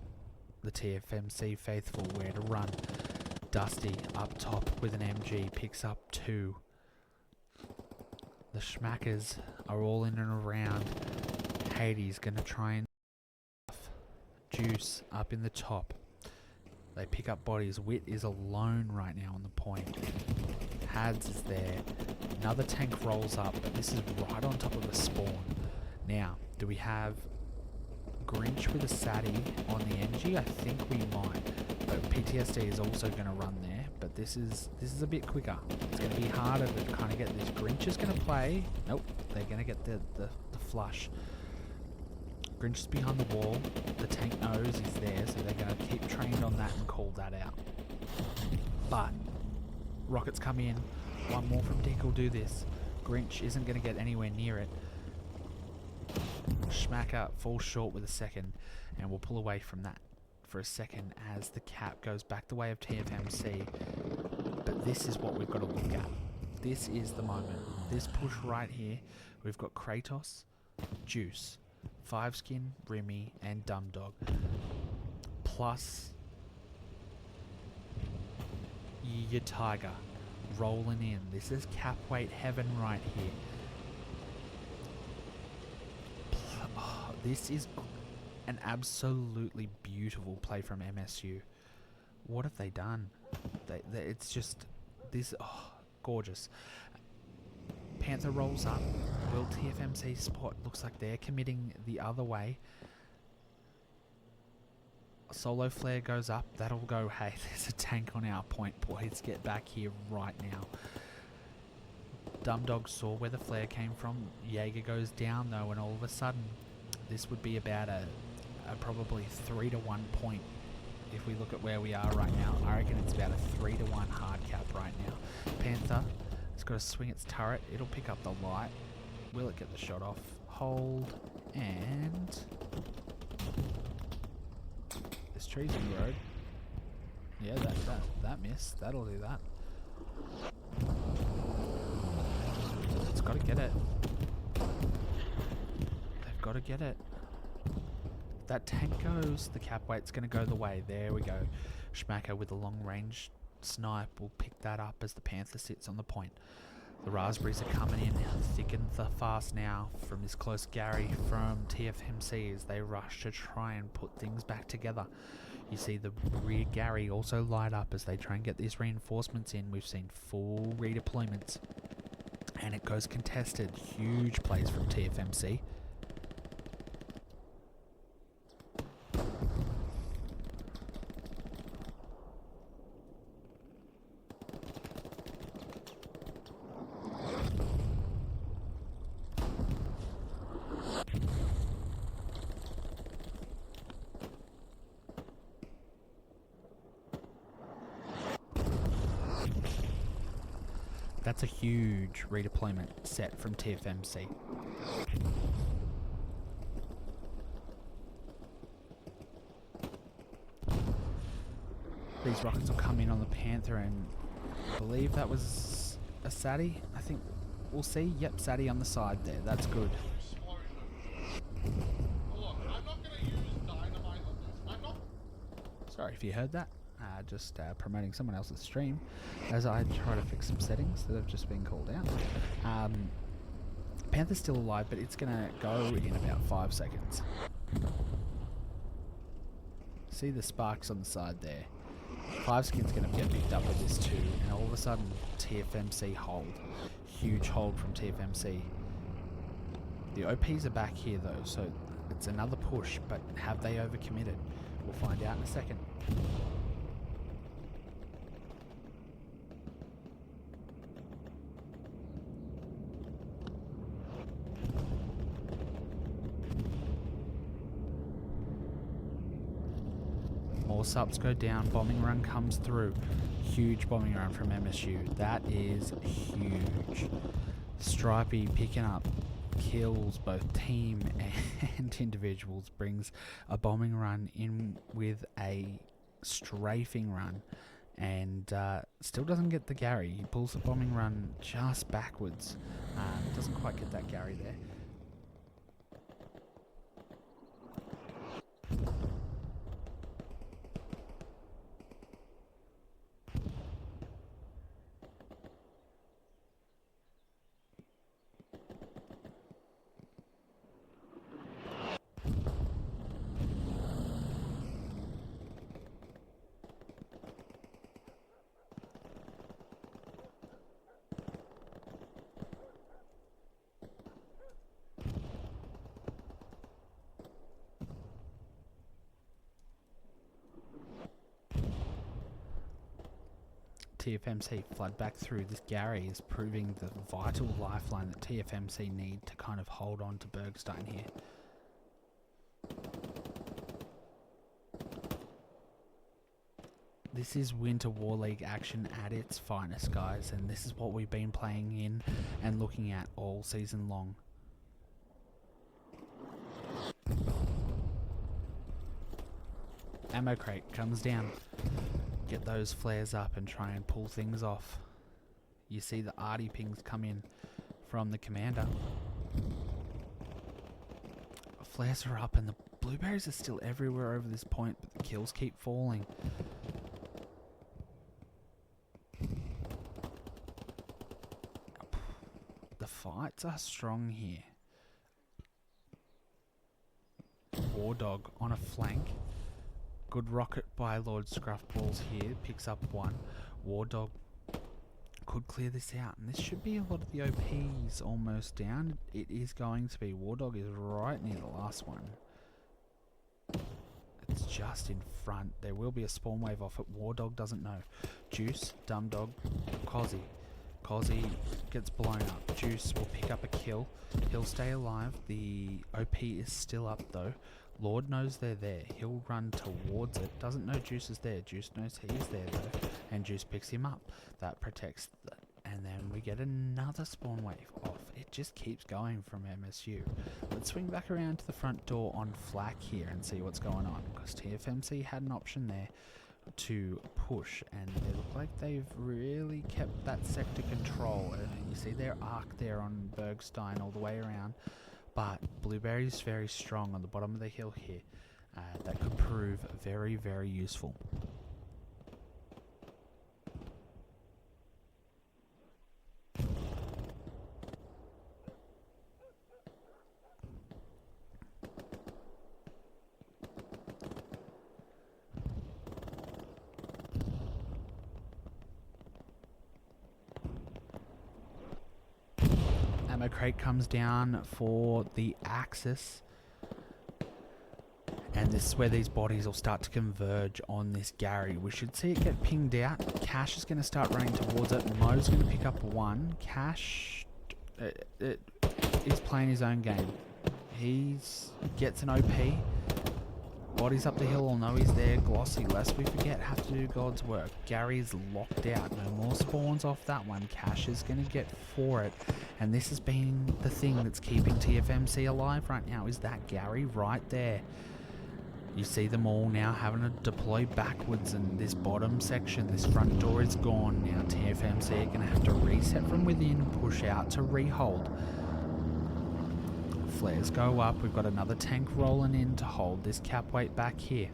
the TFMC faithful where to run. Dusty up top with an MG picks up 2. The schmackers are all in and around. Hades gonna try and Juice up in the top. They pick up bodies. Wit is alone right now on the point. Hads is there. Another tank rolls up, but this is right on top of a spawn. Now, do we have Grinch with a Sadie on the NG? I think we might. But PTSD is also going to run there, but this is a bit quicker. It's going to be harder to kind of get this. Grinch is going to play. Nope, they're going to get the flush. Grinch is behind the wall. The tank knows he's there, so they're going to keep trained on that and call that out. But rockets come in. One more from Dick will do this. Grinch isn't going to get anywhere near it. Schmacker falls short with a second, and we'll pull away from that for a second as the cap goes back the way of TFMC. But this is what we've got to look at. This is the moment. This push right here, we've got Kratos, Juice, Five Skin, Remy, and Dumb Dog. Plus your Tiger rolling in. This is cap weight heaven right here. Oh, this is an absolutely beautiful play from MSU. What have they done? It's just this. Oh, gorgeous. Panther rolls up. Will TFMC spot? Looks like they're committing the other way. Solo flare goes up. That'll go, hey, there's a tank on our point, boys. Get back here right now. Dumb Dog saw where the flare came from. Jaeger goes down though, and all of a sudden, this would be about a probably 3-1 point. If we look at where we are right now, I reckon it's about a 3-1 hard cap right now. Panther has got to swing its turret. It'll pick up the light. Will it get the shot off? Hold. And there's trees in the road. Yeah, that missed. That'll do that. It's got to get it. They've got to get it. That tank goes, the cap weight's going to go the way. There we go. Schmacker with a long range snipe will pick that up as the Panther sits on the point. The raspberries are coming in thick and fast now from this close Gary from TFMC as they rush to try and put things back together. You see the rear Gary also light up as they try and get these reinforcements in. We've seen full redeployments and it goes contested. Huge plays from TFMC. That's a huge redeployment set from TFMC. These rockets will come in on the Panther, and I believe that was a Sadie. I think we'll see. Yep, Sadie on the side there. That's good. Sorry if you heard that. Just promoting someone else's stream as I try to fix some settings that have just been called out. Panther's still alive, but it's going to go in about 5 seconds. See the sparks on the side there. Five Skin's going to get picked up with this too, and all of a sudden TFMC hold. Huge hold from TFMC. The OPs are back here though, so it's another push, but have they overcommitted? We'll find out in a second. More subs go down, bombing run comes through. Huge bombing run from MSU. That is huge. Stripey picking up kills, both team and individuals, brings a bombing run in with a strafing run, and still doesn't get the Gary. He pulls the bombing run just backwards. Doesn't quite get that Gary there. TFMC flood back through. This Gary is proving the vital lifeline that TFMC need to kind of hold on to Bergstein here. This is Winter War League action at its finest, guys, and this is what we've been playing in and looking at all season long. Ammo crate comes down. Get those flares up and try and pull things off. You see the arty pings come in from the commander. Flares are up and the blueberries are still everywhere over this point, but the kills keep falling. The fights are strong here. War Dog on a flank. Good rocket by Lord Scruffballs here. Picks up one. War Dog could clear this out. And this should be a lot of the OPs almost down. It is going to be. War Dog is right near the last one. It's just in front. There will be a spawn wave off it. War Dog doesn't know. Juice, Dumb Dog, Cozzy. Cozzy gets blown up. Juice will pick up a kill. He'll stay alive. The OP is still up though. Lord knows they're there. He'll run towards it. Doesn't know Juice is there. Juice knows he is there though. And Juice picks him up. That protects and then we get another spawn wave off. It just keeps going from MSU. Let's swing back around to the front door on Flak here and see what's going on. Because TFMC had an option there to push, and they look like they've really kept that sector control. And you see their arc there on Bergstein all the way around. But Blueberry's very strong on the bottom of the hill here. That could prove very, very useful. Ammo crate comes down for the Axis, and this is where these bodies will start to converge on this Gary. We should see it get pinged out. Cash is going to start running towards it. Mo's going to pick up one. Cash is playing his own game. He gets an OP. Bodies up the hill will know he's there. Glossy, lest we forget, have to do God's work. Gary's locked out. No more spawns off that one. Cash is going to get for it. And this has been the thing that's keeping TFMC alive right now, is that Gary right there. You see them all now having to deploy backwards, and this bottom section, this front door is gone. Now TFMC are going to have to reset from within and push out to rehold. Flares go up. We've got another tank rolling in to hold this cap weight back here.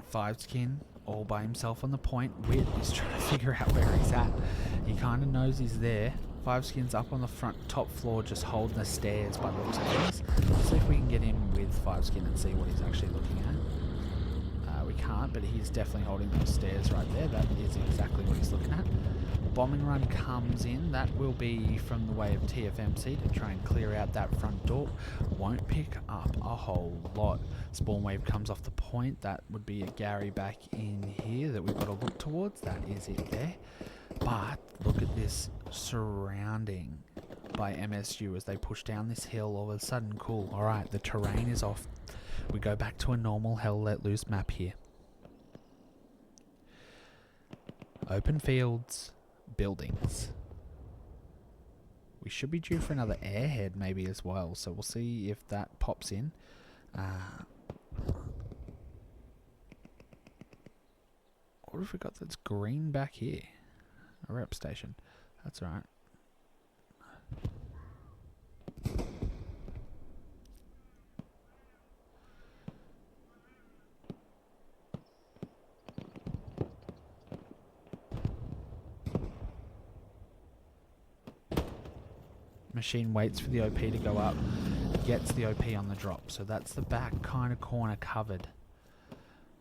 Five Skin all by himself on the point. Wit is trying to figure out where he's at. He kind of knows he's there. Five Skin's up on the front top floor just holding the stairs by the looks of things. Let's see if we can get in with Five Skin and see what he's actually looking at. We can't, but he's definitely holding those stairs right there. That is exactly what he's looking at. Bombing run comes in. That will be from the way of TFMC to try and clear out that front door. Won't pick up a whole lot. Spawn wave comes off the point. That would be a Gary back in here that we've got to look towards. That is it there. But look at this surrounding by MSU as they push down this hill. All of a sudden, cool. Alright, the terrain is off. We go back to a normal Hell Let Loose map here. Open fields, buildings. We should be due for another airhead maybe as well, so we'll see if that pops in. What have we got that's green back here? A rep station. That's right. Machine waits for the OP to go up, gets the OP on the drop, so that's the back kind of corner covered.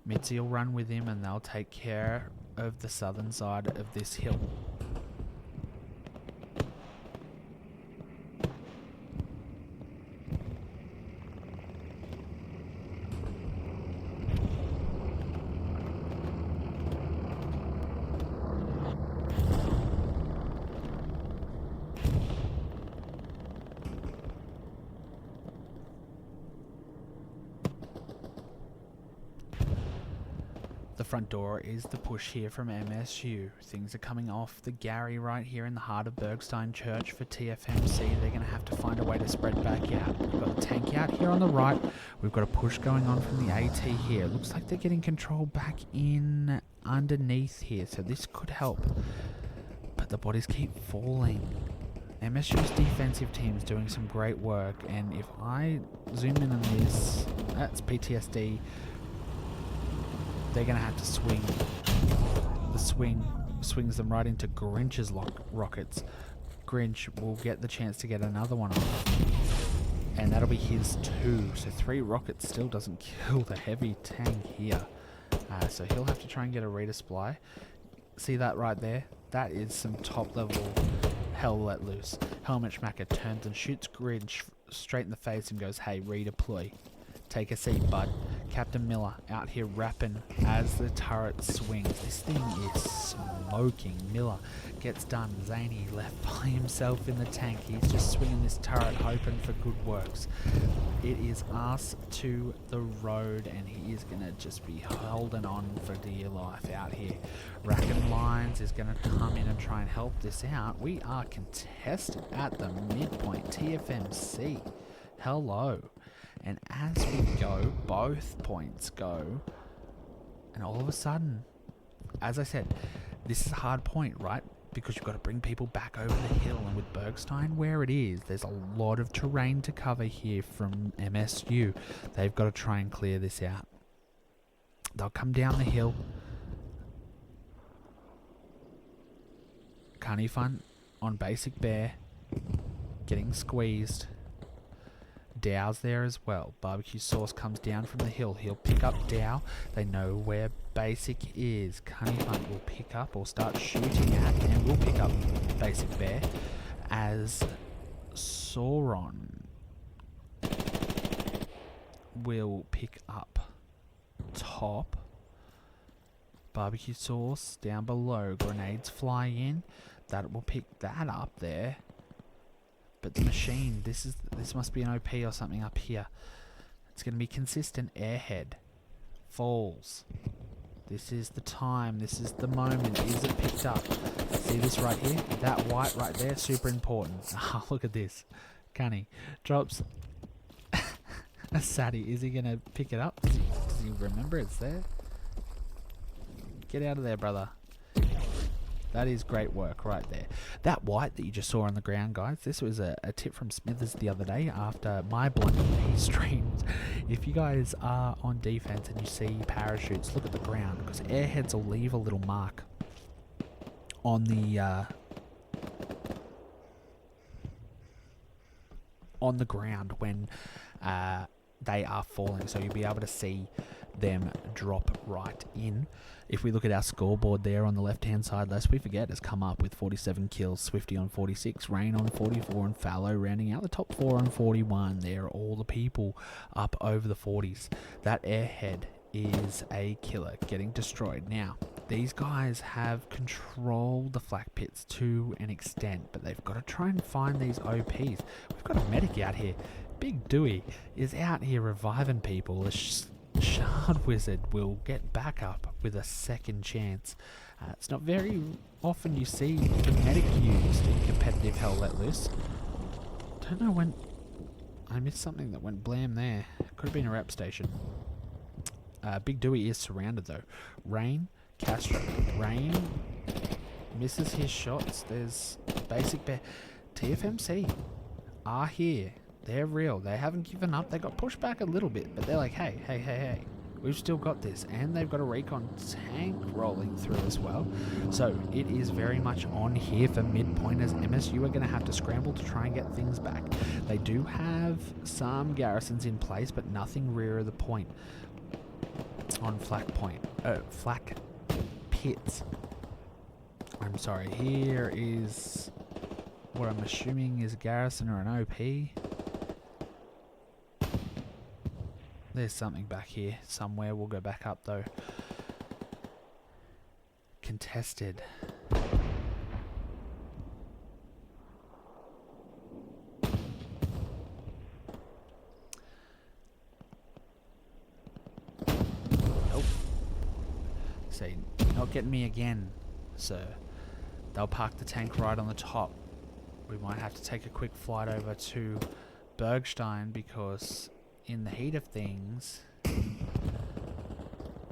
Mitzi will run with him and they'll take care of the southern side of this hill. front door is the push here from MSU. Things are coming off the Gary right here in the heart of Bergstein Church for TFMC. They're going to have to find a way to spread back out. We've got a tank out here on the right. We've got a push going on from the AT here. Looks like they're getting control back in underneath here, so this could help. But the bodies keep falling. MSU's defensive team is doing some great work, and if I zoom in on this, that's PTSD. They're going to have to swing. The swing swings them right into Grinch's rockets. Grinch will get the chance to get another one off. And that'll be his 2. So 3 rockets still doesn't kill the heavy tank here. So he'll have to try and get a resupply. See that right there? That is some top level hell let loose. Helmet Schmacker turns and shoots Grinch straight in the face and goes, hey, redeploy. Take a seat, bud. Captain Miller out here rapping as the turret swings. This thing is smoking. Miller gets done. Zany left by himself in the tank. He's just swinging this turret, hoping for good works. It is us to the road, and he is going to just be holding on for dear life out here. Rackham Lines is going to come in and try and help this out. We are contested at the midpoint. TFMC. Hello. And as we go, both points go, and all of a sudden, as I said, this is a hard point, right? Because you've got to bring people back over the hill, and with Bergstein where it is, there's a lot of terrain to cover here from MSU. They've got to try and clear this out. They'll come down the hill. Carnifun on basic bear, getting squeezed. Dow's there as well. Barbecue Sauce comes down from the hill. He'll pick up Dow. They know where basic is. Carnifun will pick up or start shooting at, and will pick up basic bear as Sauron will pick up top. Barbecue Sauce down below. Grenades fly in. That will pick that up there. But the machine, this must be an OP or something up here. It's going to be consistent. Airhead falls. This is the time. This is the moment. Is it picked up? See this right here? That white right there, super important. Oh, look at this. Cunny drops a Sadie. Is he going to pick it up? Does he remember it's there? Get out of there, brother. That is great work right there. That white that you just saw on the ground, guys, this was a tip from Smithers the other day after my Blunt streams. If you guys are on defense and you see parachutes, look at the ground, because airheads will leave a little mark on the ground when they are falling, so you'll be able to see them drop right in. If we look at our scoreboard there on the left hand side, lest we forget, has come up with 47 kills, Swifty on 46, Rain on 44, and Fallow rounding out the top 4 on 41. They're all the people up over the 40s. That airhead is a killer, getting destroyed. Now, these guys have controlled the flak pits to an extent, but they've got to try and find these OPs. We've got a medic out here. Big Dewey is out here reviving people. Shard Wizard will get back up with a second chance. It's not very often you see the medic used in competitive Hell Let Loose. Don't know when I missed something that went blam there. Could have been a rep station. Big Dewey is surrounded though. Rain, Castro. Rain misses his shots. There's basic bear. TFMC are here. They're real. They haven't given up. They got pushed back a little bit, but they're like, hey, we've still got this. And they've got a recon tank rolling through as well. So it is very much on here for midpoint, as MSU are going to have to scramble to try and get things back. They do have some garrisons in place, but nothing rear of the point on flak pits. I'm sorry. Here is what I'm assuming is a garrison or an OP. There's something back here somewhere. We'll go back up though. Contested. Nope. say, "You're not getting me again, sir." They'll park the tank right on the top. We might have to take a quick flight over to Bergstein because in the heat of things,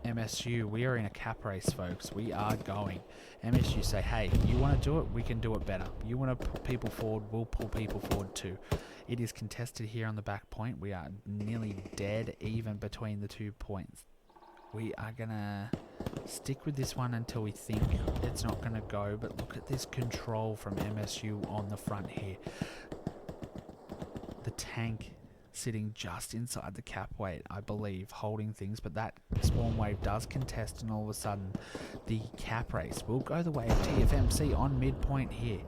MSU, we are in a cap race, folks. We are going. MSU say, hey, you want to do it? We can do it better. You want to put people forward? We'll pull people forward too. It is contested here on the back point. We are nearly dead even between the 2 points. We are going to stick with this one until we think it's not going to go. But look at this control from MSU on the front here. The tank sitting just inside the cap weight, I believe, holding things, but that spawn wave does contest, and all of a sudden the cap race will go the way of TFMC on midpoint here.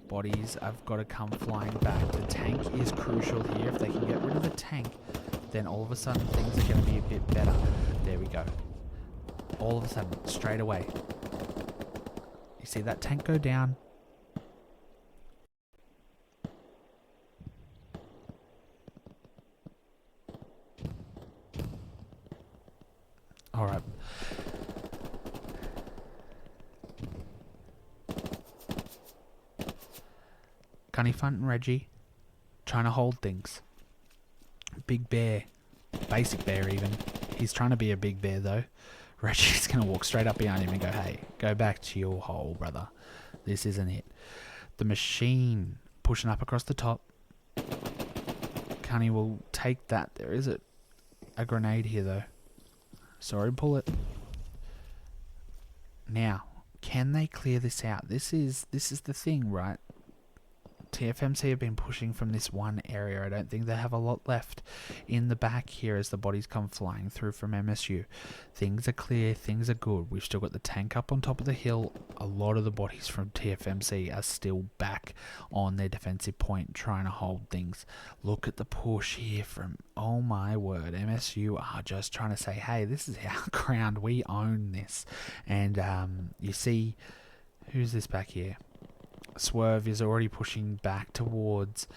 Bodies have got to come flying back. The tank is crucial here. If they can get rid of the tank, then all of a sudden things are going to be a bit better. There we go. All of a sudden, straight away. You see that tank go down? All right. Cunnyfunt and Reggie trying to hold things. Big Bear, Basic Bear even. He's trying to be a big bear though. Reggie's going to walk straight up behind him and go, hey, go back to your hole, brother. This isn't it. The machine pushing up across the top. Cunny will take that. There is a grenade here though. Sorry, pull it. Now, can they clear this out? This is the thing, right? TFMC have been pushing from this one area. I don't think they have a lot left in the back here as the bodies come flying through from MSU. Things are clear, things are good. We've still got the tank up on top of the hill. A lot of the bodies from TFMC are still back on their defensive point trying to hold things. Look at the push here from, oh my word, MSU are just trying to say, hey, this is our ground. We own this. And you see, who's this back here? Swerve is already pushing back towards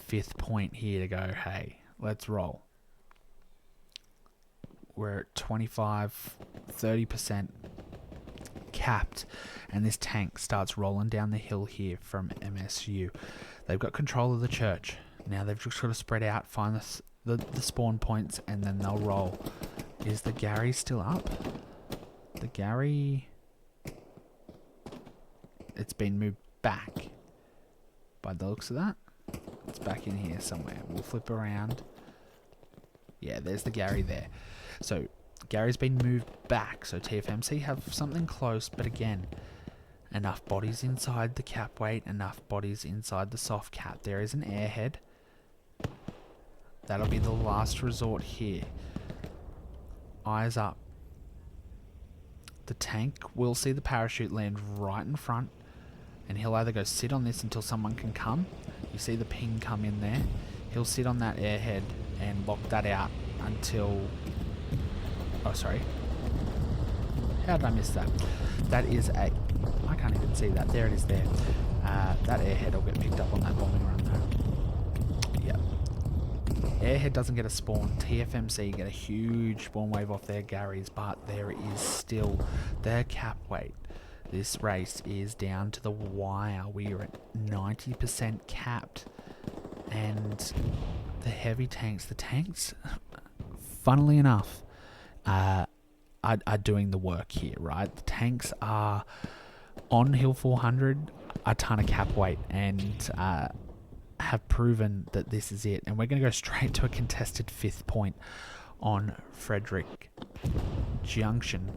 5th point here to go, hey, let's roll. We're at 25, 30% capped, and this tank starts rolling down the hill here from MSU. They've got control of the church. Now they've just got to spread out, find the spawn points, and then they'll roll. Is the Gary still up? The Gary... It's been moved back by the looks of that. It's back in here somewhere. We'll flip around. Yeah, there's the Gary there. So Gary's been moved back. So TFMC have something close, but again, enough bodies inside the cap weight, enough bodies inside the soft cap. There is an airhead. That'll be the last resort here. Eyes up. The tank will see the parachute land right in front. And he'll either go sit on this until someone can come. You see the ping come in there. He'll sit on that airhead and lock that out until... Oh, sorry. How did I miss that? That is a... I can't even see that. There it is there. That airhead will get picked up on that bombing run though. Yep. Airhead doesn't get a spawn. TFMC get a huge spawn wave off their Garys, but there is still their cap weight. This race is down to the wire. We are at 90% capped. And the heavy tanks, funnily enough, are doing the work here, right? The tanks are on Hill 400, a ton of cap weight, and have proven that this is it. And we're going to go straight to a contested 5th point on Frederick Junction.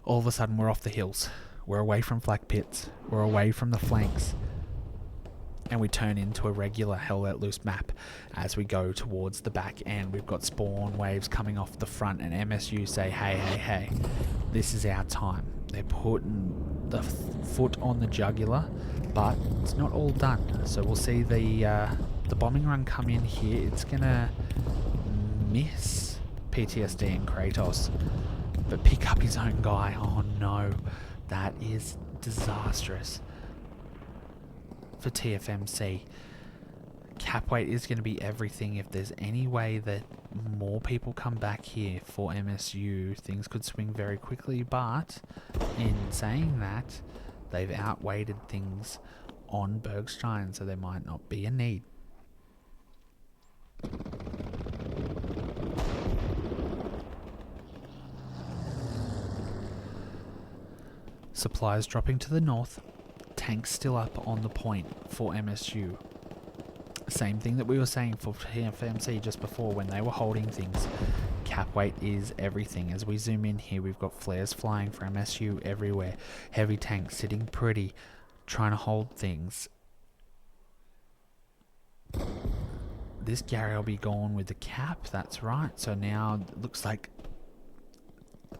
All of a sudden we're off the hills. We're away from flak pits. We're away from the flanks. And we turn into a regular Hell Let Loose map as we go towards the back end. We've got spawn waves coming off the front, and MSU say, hey, this is our time. They're putting the foot on the jugular, but it's not all done. So we'll see the bombing run come in here. It's going to miss PTSD and Kratos, but pick up his own guy. Oh no, that is disastrous for TFMC. Cap weight is going to be everything. If there's any way that more people come back here for MSU, things could swing very quickly, but in saying that, they've outweighted things on Bergstein, so there might not be a need. Supplies dropping to the north, tanks still up on the point for MSU. Same thing that we were saying for TMFC just before when they were holding things. Cap weight is everything. As we zoom in here, we've got flares flying for MSU everywhere. Heavy tanks sitting pretty, trying to hold things. This Gary will be gone with the cap, that's right. So now it looks like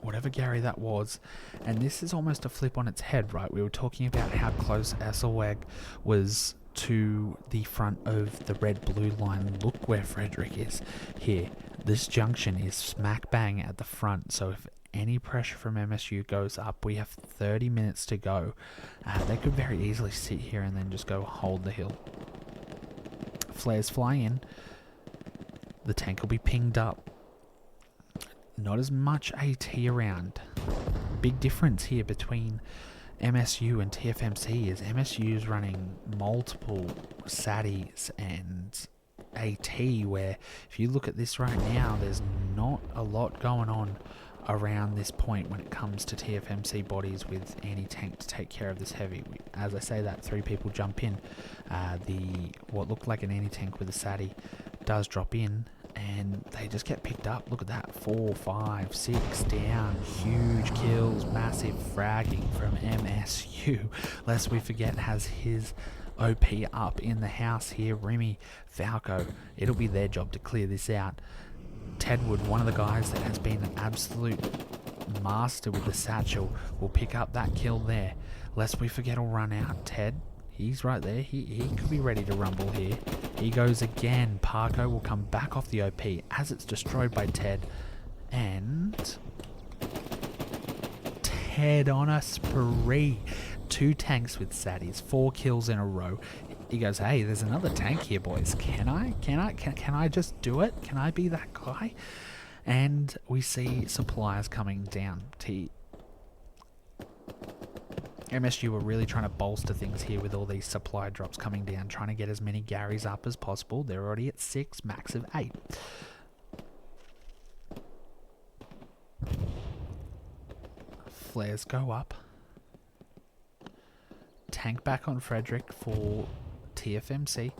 whatever Gary that was, and this is almost a flip on its head, right? We were talking about how close Esselweg was to the front of the red-blue line. Look where Frederick is here. This junction is smack bang at the front, so if any pressure from MSU goes up, we have 30 minutes to go. They could very easily sit here and then just go hold the hill. Flares fly in. The tank will be pinged up. Not as much AT around. Big difference here between MSU and TFMC is MSU's running multiple SATIs and AT, where if you look at this right now, there's not a lot going on around this point when it comes to TFMC bodies with anti-tank to take care of this heavy. As I say that, 3 people jump in. What looked like an anti-tank with a SATI does drop in, and they just get picked up. Look at that, 4, 5, 6 down, huge kills, massive fragging from MSU. Lest we forget, has his OP up in the house here. Remy, Falco, it'll be their job to clear this out. Tedwood, one of the guys that has been an absolute master with the satchel, will pick up that kill there. Lest we forget, he'll run out. Ted, he's right there. He could be ready to rumble here. He goes again. Parko will come back off the OP as it's destroyed by Ted. And Ted on a spree. 2 tanks with Satis, 4 kills in a row. He goes, hey, there's another tank here, boys. Can I just do it? Can I be that guy? And we see supplies coming down. MSU were really trying to bolster things here with all these supply drops coming down, trying to get as many Garys up as possible. They're already at 6, max of 8. Flares go up. Tank back on Frederick for TFMC.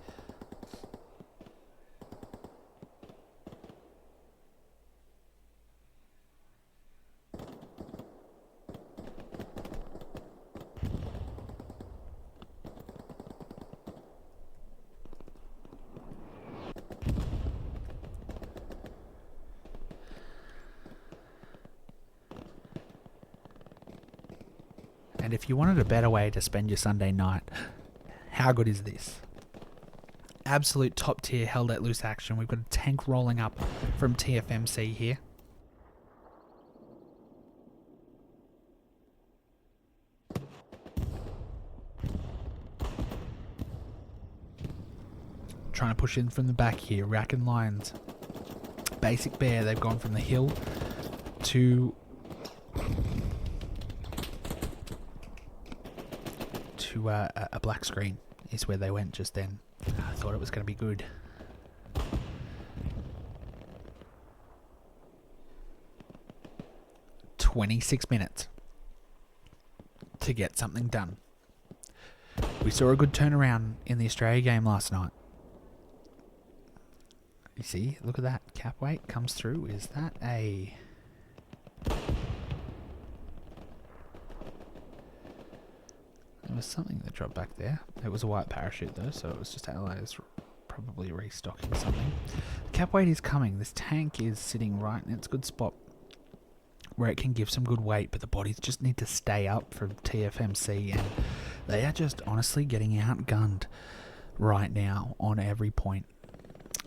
And if you wanted a better way to spend your Sunday night, how good is this? Absolute top tier held at loose action. We've got a tank rolling up from TFMC here. Trying to push in from the back here. Rack and lines. Basic bear. They've gone from the hill to a black screen is where they went just then. I thought it was going to be good. "26 minutes to get something done." We saw a good turnaround in the Australia game last night. You see, look at that. Cap weight comes through. Is that a... There was something that dropped back there. It was a white parachute though, so it was just allies probably restocking something. Cap weight is coming. This tank is sitting right in its good spot where it can give some good weight, but the bodies just need to stay up from TFMC, and they are just honestly getting outgunned right now on every point.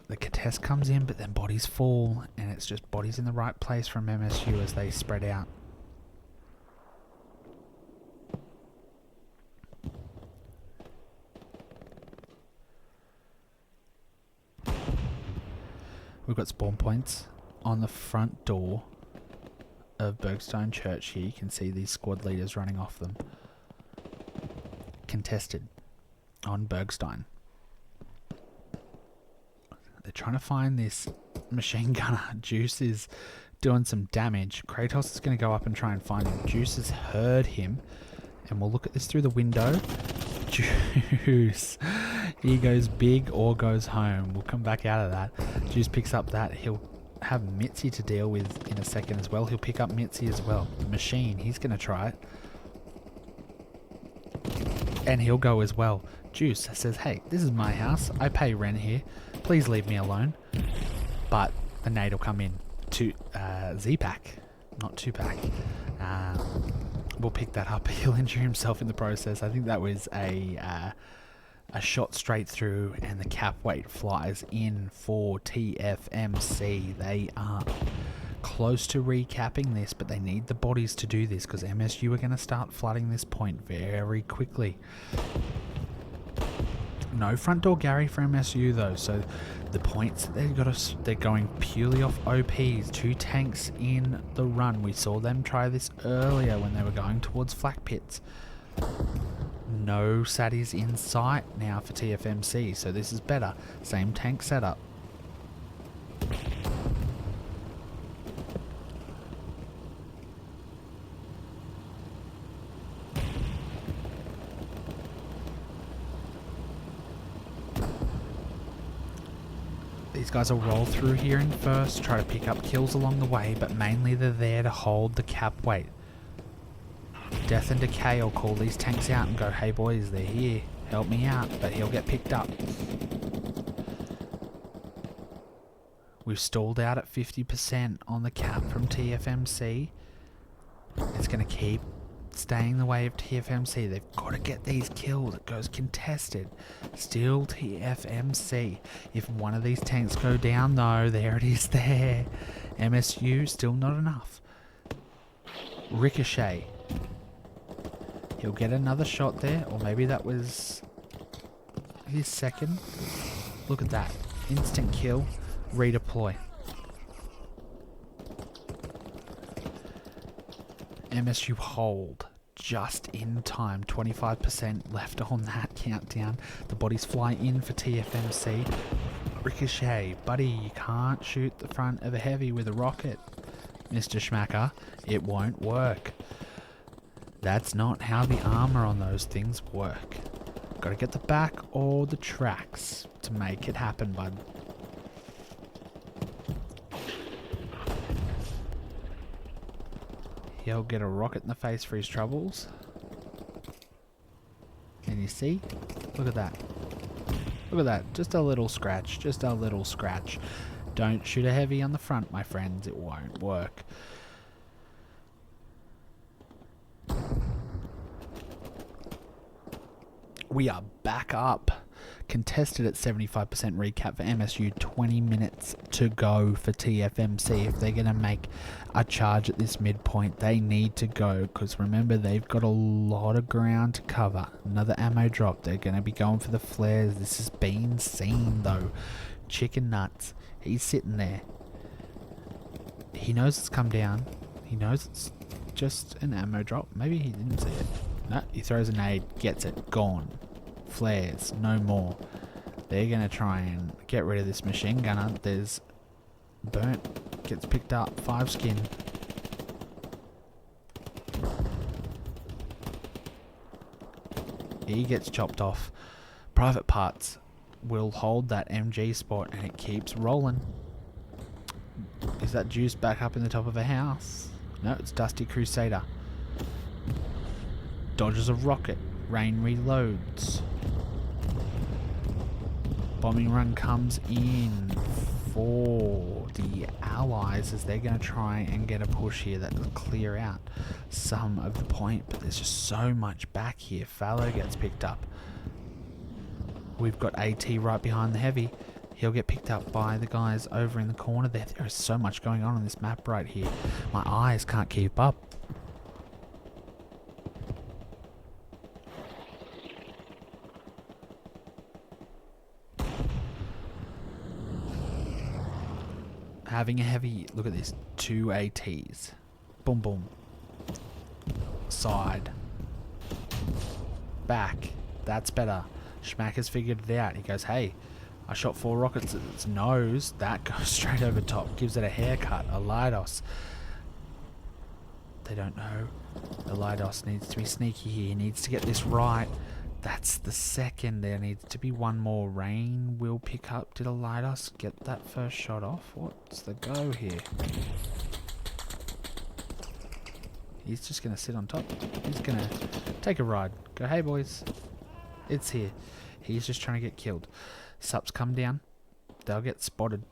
The contest comes in, but then bodies fall, and it's just bodies in the right place from MSU as they spread out. We've got spawn points on the front door of Bergstein Church here. You can see these squad leaders running off them. Contested on Bergstein. They're trying to find this machine gunner. Juice is doing some damage. Kratos is going to go up and try and find him. Juice has heard him. And we'll look at this through the window. Juice. He goes big or goes home. We'll come back out of that. Juice picks up that. He'll have Mitzi to deal with in a second as well. He'll pick up Mitzi as well. The machine. He's going to try it. And he'll go as well. Juice says, hey, this is my house. I pay rent here. Please leave me alone. But the nade will come in to Z-Pack, not 2-pack. We'll pick that up. He'll injure himself in the process. I think that was a shot straight through, and the cap weight flies in for TFMC. They are close to recapping this, but they need the bodies to do this because MSU are going to start flooding this point very quickly. No front door Gary for MSU though, so the points they're going purely off OPs. 2 tanks in the run. We saw them try this earlier when they were going towards flak pits. No saddies in sight now for TFMC, so this is better. Same tank setup. These guys will roll through here in first, try to pick up kills along the way, but mainly they're there to hold the cap weight. Death and Decay will call these tanks out and go, hey boys, they're here, help me out, but he'll get picked up. We've stalled out at 50% on the cap from TFMC. It's going to keep staying the way of TFMC. They've got to get these kills. It goes contested. Still TFMC. If one of these tanks go down though, there it is there. MSU, still not enough. Ricochet. He'll get another shot there, or maybe that was his second. Look at that. Instant kill. Redeploy. MSU hold just in time. 25% left on that countdown. The bodies fly in for TFMC. Ricochet. Buddy, you can't shoot the front of a heavy with a rocket, Mr. Schmacker. It won't work. That's not how the armor on those things work. Gotta get the back or the tracks to make it happen, bud. He'll get a rocket in the face for his troubles. And you see? Look at that. Look at that. Just a little scratch. Just a little scratch. Don't shoot a heavy on the front, my friends. It won't work. We are back up. Contested at 75% recap for MSU. 20 minutes to go for TFMC. If they're going to make a charge at this midpoint, they need to go, because remember, they've got a lot of ground to cover. Another ammo drop. They're going to be going for the flares. This has been seen though. Chicken nuts. He's sitting there. He knows it's come down. He knows it's just an ammo drop. Maybe he didn't see it. No, he throws a nade, gets it, gone. Flares, no more. They're going to try and get rid of this machine gunner. There's burnt, gets picked up, 5 skin. He gets chopped off. Private Parts will hold that MG spot, and it keeps rolling. Is that Juice back up in the top of a house? No, it's Dusty Crusader. Dodges a rocket. Rain reloads. Bombing run comes in for the Allies as they're going to try and get a push here that will clear out some of the point, but there's just so much back here. Fallow gets picked up. We've got AT right behind the heavy. He'll get picked up by the guys over in the corner there. There is so much going on this map right here. My eyes can't keep up. Having a heavy... Look at this. 2 ATs. Boom, boom. Side. Back. That's better. Schmack has figured it out. He goes, hey, I shot 4 rockets at its nose. That goes straight over top. Gives it a haircut. A Lidos. They don't know. The Lidos needs to be sneaky here. He needs to get this right. That's the second. There needs to be one more. Rain will pick up. Did a Lidos get that first shot off? What's the go here? He's just going to sit on top. He's going to take a ride. Go, hey boys. It's here. He's just trying to get killed. Sups come down. They'll get spotted.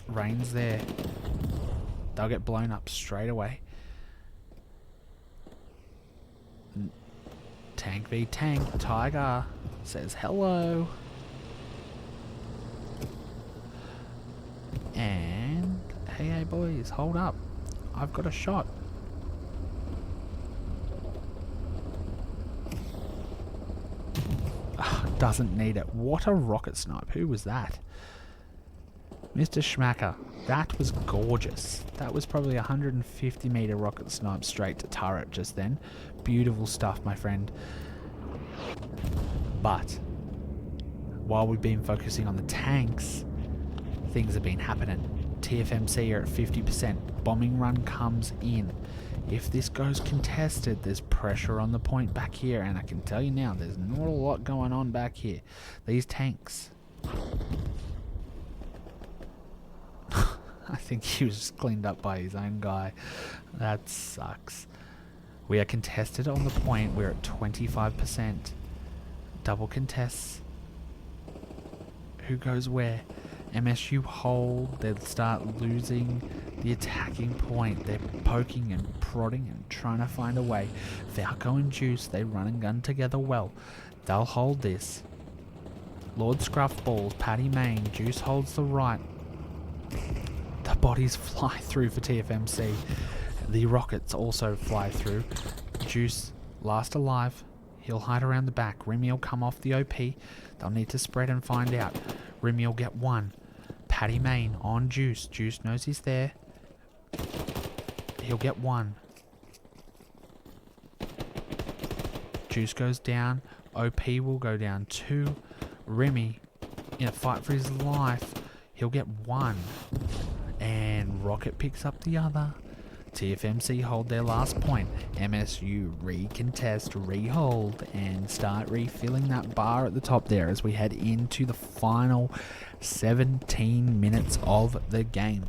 Rain's there. They'll get blown up straight away. Tank v tank. Tiger says hello. And hey boys, hold up. I've got a shot. Doesn't need it. What a rocket snipe. Who was that? Mr. Schmacker. That was gorgeous. That was probably a 150 meter rocket snipe straight to turret just then. Beautiful stuff, my friend. But while we've been focusing on the tanks, things have been happening. TFMC are at 50%. Bombing run comes in. If this goes contested, there's pressure on the point back here, and I can tell you now, there's not a lot going on back here. These tanks... I think he was just cleaned up by his own guy. That sucks. We are contested on the point. We're at 25%. Double contests. Who goes where? MSU hold. They'll start losing the attacking point. They're poking and prodding and trying to find a way. Falco and Juice, they run and gun together well. They'll hold this. Lord Scruff balls. Paddy Main. Juice holds the right. The bodies fly through for TFMC. The rockets also fly through. Juice, last alive. He'll hide around the back. Remy will come off the OP. They'll need to spread and find out. Remy will get one. Paddy Main on Juice. Juice knows he's there. He'll get one. Juice goes down. OP will go down 2. Remy, in a fight for his life, he'll get 1. And Rocket picks up the other. TFMC hold their last point. MSU recontest, rehold, and start refilling that bar at the top there as we head into the final 17 minutes of the game.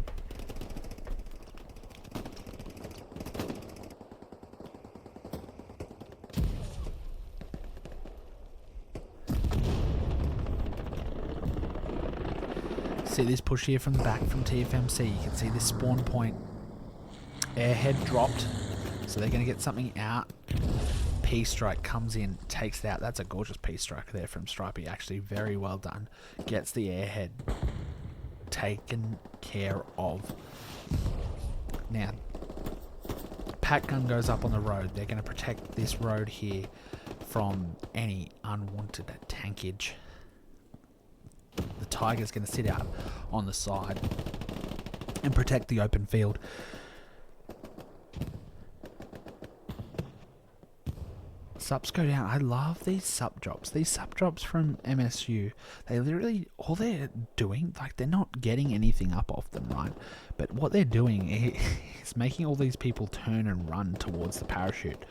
See this push here from the back from TFMC. You can see this spawn point. Airhead dropped, so they're going to get something out. P-Strike comes in, takes it out. That's a gorgeous P-Strike there from Stripey. Actually, very well done. Gets the airhead taken care of. Now, Pack Gun goes up on the road. They're going to protect this road here from any unwanted tankage. The Tiger's going to sit out on the side and protect the open field. Sups go down. I love these sup drops. These sup drops from MSU, they literally, all they're doing, like they're not getting anything up off them, right? But what they're doing is making all these people turn and run towards the parachute.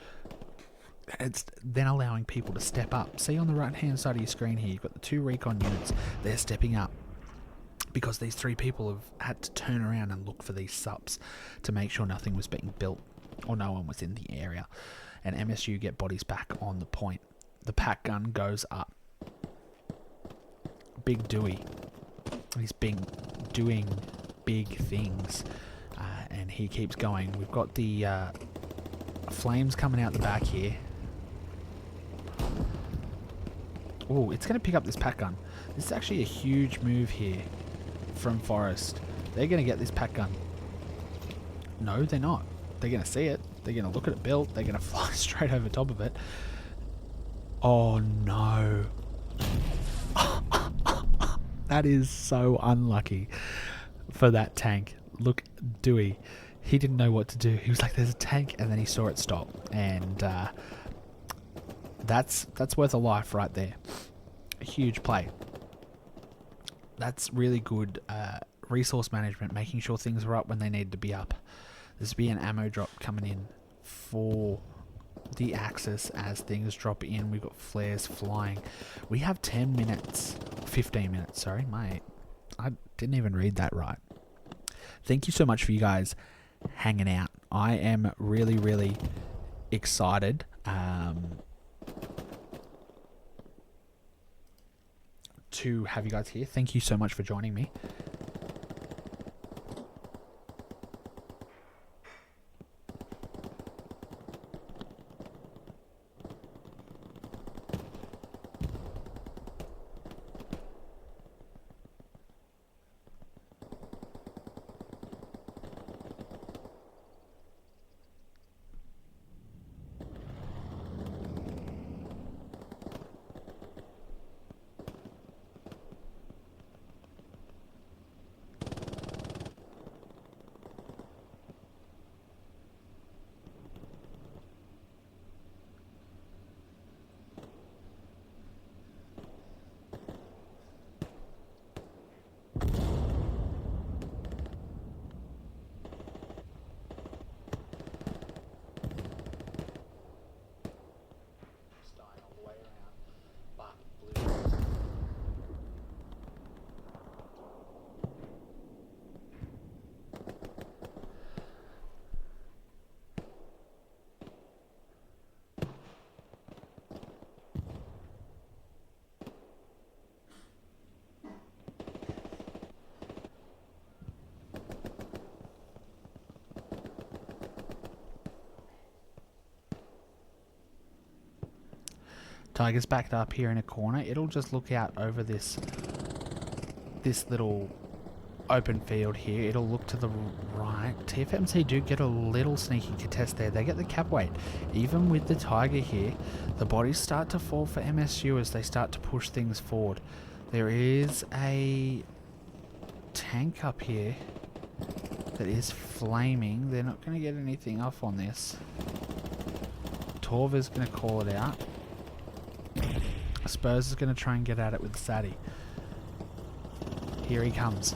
It's then allowing people to step up. See on the right hand side of your screen here, you've got the 2 recon units. They're stepping up because these 3 people have had to turn around and look for these sups to make sure nothing was being built or no one was in the area. And MSU get bodies back on the point. The Pack Gun goes up. Big Dewey. He's been doing big things. And he keeps going. We've got the flames coming out the back here. Oh, it's going to pick up this Pack Gun. This is actually a huge move here from Forest. They're going to get this Pack Gun. No, they're not. They're going to see it. They're going to look at it built. They're going to fly straight over top of it. Oh, no. That is so unlucky. for that tank. Look, Dewey, he didn't know what to do. He was like, there's a tank, and then he saw it stop. And that's worth a life right there. A huge play. That's really good resource management, making sure things are up when they need to be up. There's be an ammo drop coming in for the Axis as things drop in. We've got flares flying. We have 10 minutes, 15 minutes, sorry, mate. I didn't even read that right. Thank you so much for you guys hanging out. I am really, really excited to have you guys here. Thank you so much for joining me. Tiger's backed up here in a corner. It'll just look out over this little open field here. It'll look to the right. TFMC do get a little sneaky contest there. They get the cap weight. Even with the Tiger here, the bodies start to fall for MSU as they start to push things forward. There is a tank up here that is flaming. They're not going to get anything off on this. Torva's going to call it out. Spurs is going to try and get at it with Sadie. Here he comes.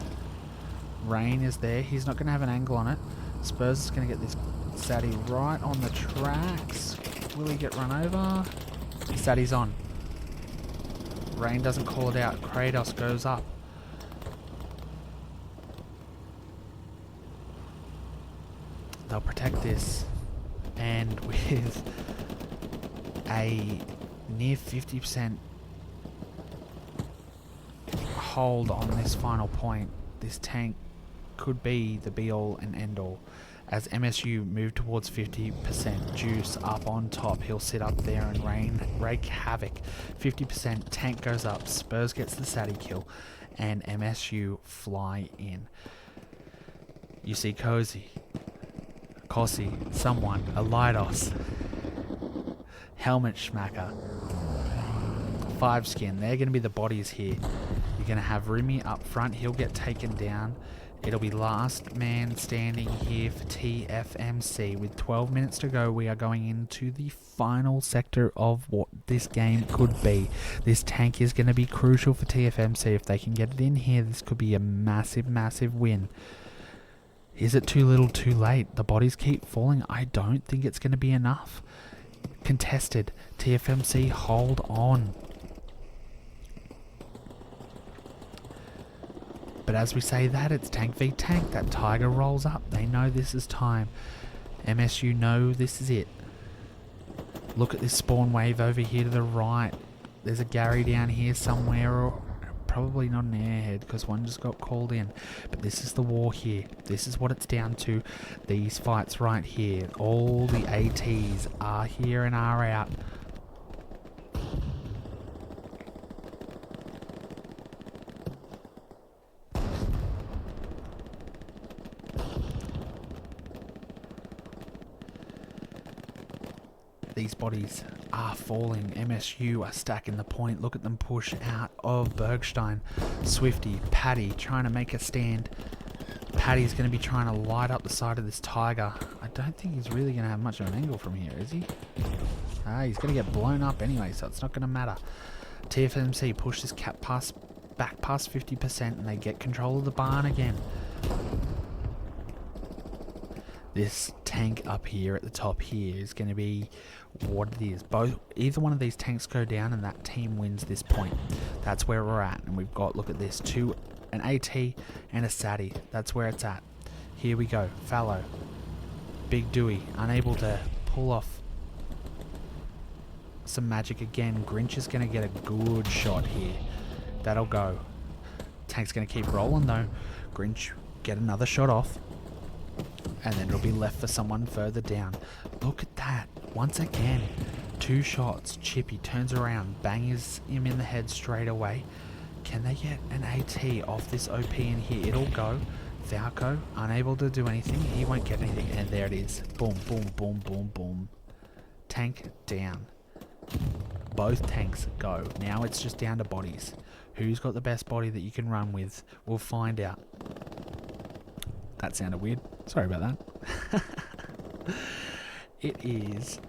Rain is there. He's not going to have an angle on it. Spurs is going to get this Sadie right on the tracks. Will he get run over? Sadie's on. Rain doesn't call it out. Kratos goes up. They'll protect this. And with a near 50% hold on this final point, this tank could be the be-all and end-all. As MSU move towards 50%, Juice up on top. He'll sit up there and wreak havoc. 50%, tank goes up. Spurs gets the Sadie kill, and MSU fly in. You see Cozy, Kossi, someone, a Leidos, Helmet Schmacker, 5 Skin. They're going to be the bodies here. You're going to have Rumi up front. He'll get taken down. It'll be last man standing here for TFMC. With 12 minutes to go, we are going into the final sector of what this game could be. This tank is going to be crucial for TFMC. If they can get it in here, this could be a massive, massive win. Is it too little, too late? The bodies keep falling. I don't think it's going to be enough. Contested. TFMC, hold on. But as we say that, it's tank v tank. That Tiger rolls up. They know this is time. MSU know this is it. Look at this spawn wave over here to the right. There's a Gary down here somewhere, or probably not an airhead because one just got called in. But this is the war here. This is what it's down to. These fights right here. All the ATs are here and are out. These bodies are falling. MSU are stacking the point. Look at them push out of Bergstein. Swifty, Paddy trying to make a stand. Paddy's going to be trying to light up the side of this Tiger. I don't think he's really going to have much of an angle from here, is he? He's going to get blown up anyway, so it's not going to matter. TFMC push this cap back past 50% and they get control of the barn again. This tank up here at the top here is going to be what it is. Either one of these tanks go down and that team wins this point. That's where we're at. And we've got, look at this, an AT and a Satty. That's where it's at. Here we go. Fallow. Big Dewey. Unable to pull off some magic again. Grinch is going to get a good shot here. That'll go. Tank's going to keep rolling though. Grinch get another shot off. And then it'll be left for someone further down. Look at that. Once again, 2 shots. Chippy turns around, bangs him in the head straight away. Can they get an AT off this OP in here? It'll go. Falco, unable to do anything. He won't get anything. And there it is. Boom, boom, boom, boom, boom. Tank down. Both tanks go. Now it's just down to bodies. Who's got the best body that you can run with? We'll find out. That sounded weird. Sorry about that. It is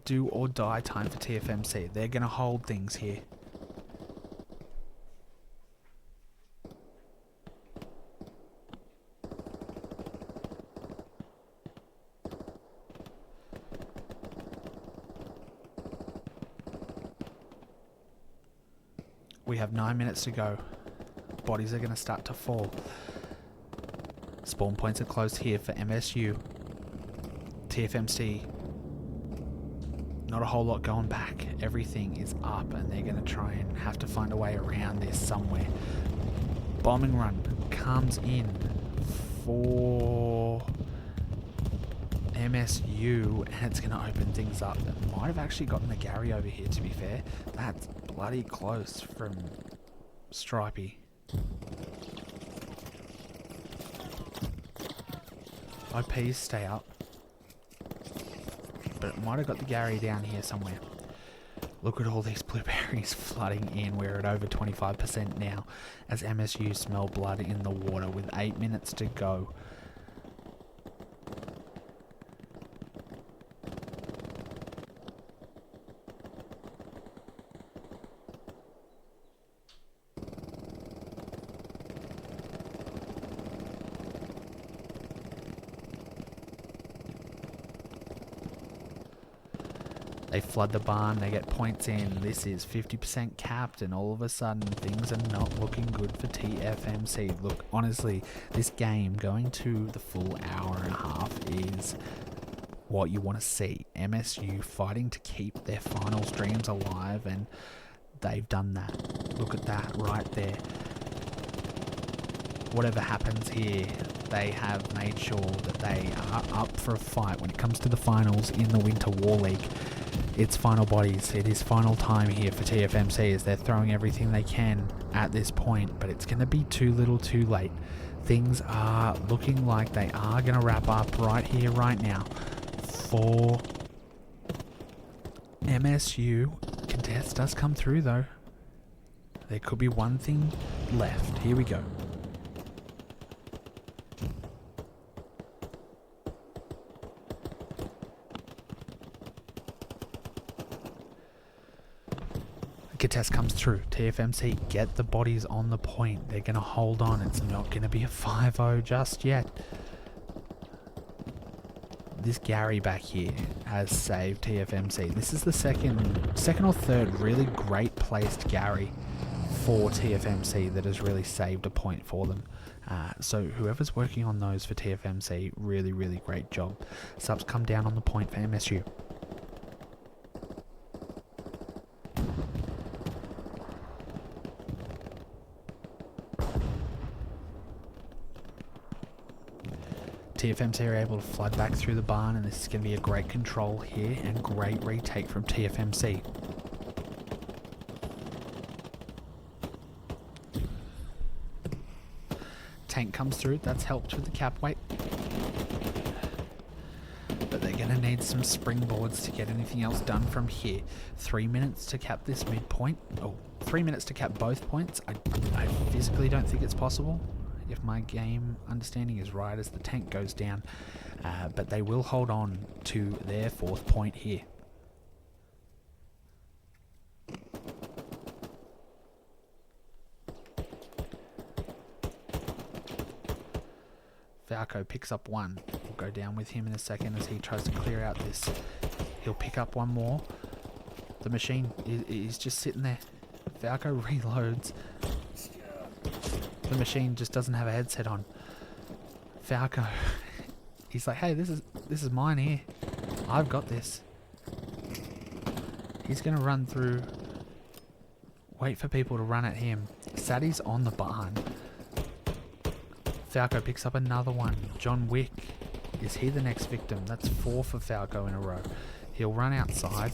do or die time for TFMC. They're going to hold things here. We have 9 minutes to go. Bodies are going to start to fall. Spawn points are close here for MSU. TFMC, not a whole lot going back. Everything is up and they're going to try and have to find a way around this somewhere. Bombing run comes in for MSU and it's going to open things up. It might have actually gotten the Gary over here, to be fair. That's bloody close from Stripey. OPs stay up. But it might have got the Gary down here somewhere. Look at all these blueberries flooding in. We're at over 25% now as MSU smell blood in the water with 8 minutes to go. They flood the barn, they get points in. This is 50% capped and all of a sudden things are not looking good for TFMC. Look, honestly, this game going to the full hour and a half is what you want to see. MSU fighting to keep their finals dreams alive and they've done that. Look at that right there. Whatever happens here, they have made sure that they are up for a fight when it comes to the finals in the Winter War League. It's final bodies. It is final time here for TFMC as they're throwing everything they can at this point, but it's going to be too little too late. Things are looking like they are going to wrap up right here, right now. For MSU, contest does come through though. There could be one thing left. Here we go. Contest comes through. TFMC get the bodies on the point. They're going to hold on. It's not going to be a 5-0 just yet. This Gary back here has saved TFMC. This is the second or third really great placed Gary for TFMC that has really saved a point for them. So whoever's working on those for TFMC, really, really great job. Subs come down on the point for MSU. TFMC are able to flood back through the barn and this is going to be a great control here and great retake from TFMC. Tank comes through, that's helped with the cap weight. some springboards to get anything else done from here. 3 minutes to cap this midpoint. Oh, 3 minutes to cap both points. I physically don't think it's possible, if my game understanding is right, as the tank goes down. But they will hold on to their 4th point here. Falco picks up one. We'll go down with him in a second as he tries to clear out this. He'll pick up one more. The machine is just sitting there. Falco reloads. The machine just doesn't have a headset on. Falco, he's like, hey, this is mine here. I've got this. He's gonna run through. Wait for people to run at him. Sadie's on the barn. Falco picks up another one. John Wick. Is he the next victim? That's 4 for Falco in a row. He'll run outside.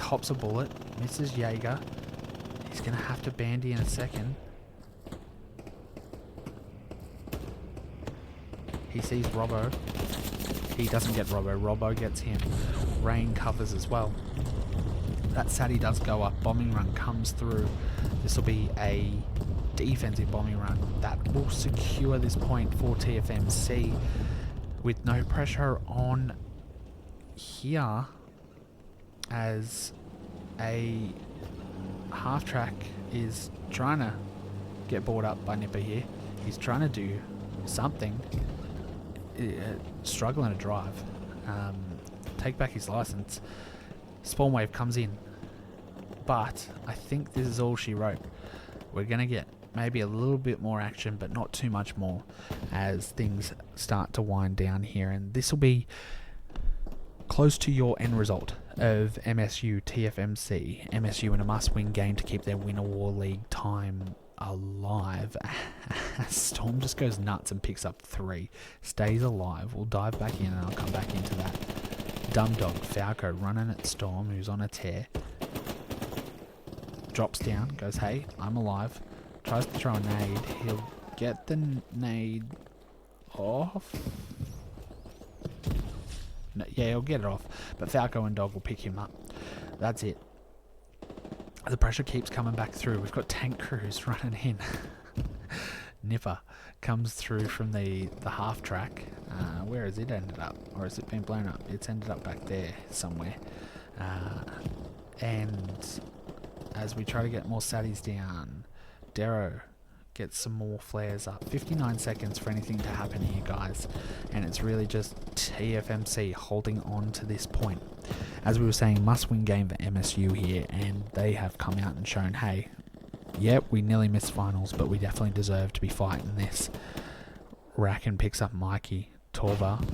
Hops a bullet. Misses Jaeger. He's going to have to bandy in a second. He sees Robbo. He doesn't get Robbo. Robbo gets him. Rain covers as well. That Sadie does go up. Bombing run comes through. This will be a defensive bombing run that will secure this point for TFMC with no pressure on here, as a half track is trying to get brought up by Nipper here. He's trying to do something, struggling to drive, take back his license. Spawn wave comes in, but I think this is all she wrote. We're going to get maybe a little bit more action, but not too much more, as things start to wind down here. And this will be close to your end result of MSU TFMC. MSU in a must-win game to keep their Winter War League time alive. Storm just goes nuts and picks up 3. Stays alive. We'll dive back in and I'll come back into that. Dumb Dog, Falco running at Storm, who's on a tear. Drops down, goes, hey, I'm alive. Tries to throw a nade. He'll get the nade off. No, yeah, he'll get it off. But Falco and Dog will pick him up. That's it. The pressure keeps coming back through. We've got tank crews running in. Nipper comes through from the half track. Where has it ended up? Or has it been blown up? It's ended up back there somewhere. And as we try to get more Saddies down, Darrow gets some more flares up. 59 seconds for anything to happen here, guys. And it's really just TFMC holding on to this point. As we were saying, must-win game for MSU here, and they have come out and shown, hey, yep, we nearly missed finals, but we definitely deserve to be fighting this. Racken picks up Mikey. Torva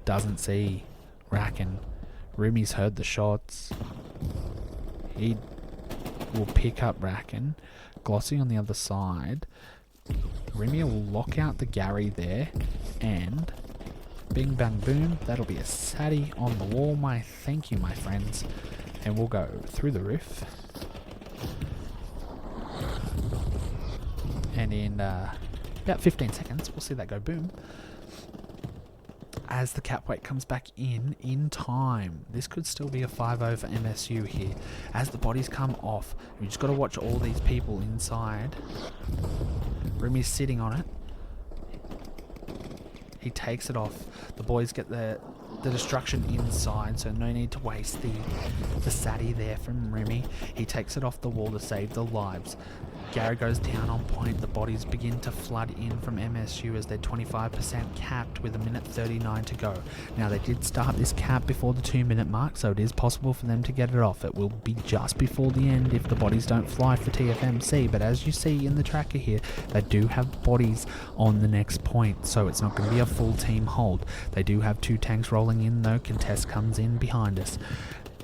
doesn't see Racken. Rumi's heard the shots. He will pick up Racken. Glossy on the other side. Remy will lock out the Gary there, and bing bang boom, that'll be a Sadie on the wall. Thank you, my friends. And we'll go through the roof. And in about 15 seconds, we'll see that go boom. As the cap weight comes back in time. This could still be a 5-0 for MSU here. As the bodies come off, we just got to watch all these people inside. Remy's sitting on it. He takes it off. The boys get the destruction inside, so no need to waste the Sadie there from Remy. He takes it off the wall to save the lives. Gary goes down on point. The bodies begin to flood in from MSU as they're 25% capped with 1:39 to go. Now, they did start this cap before the 2-minute mark, so it is possible for them to get it off. It will be just before the end if the bodies don't fly for TFMC, but as you see in the tracker here, they do have bodies on the next point, so it's not going to be a full team hold. They do have 2 tanks rolling in though. Contest comes in behind us.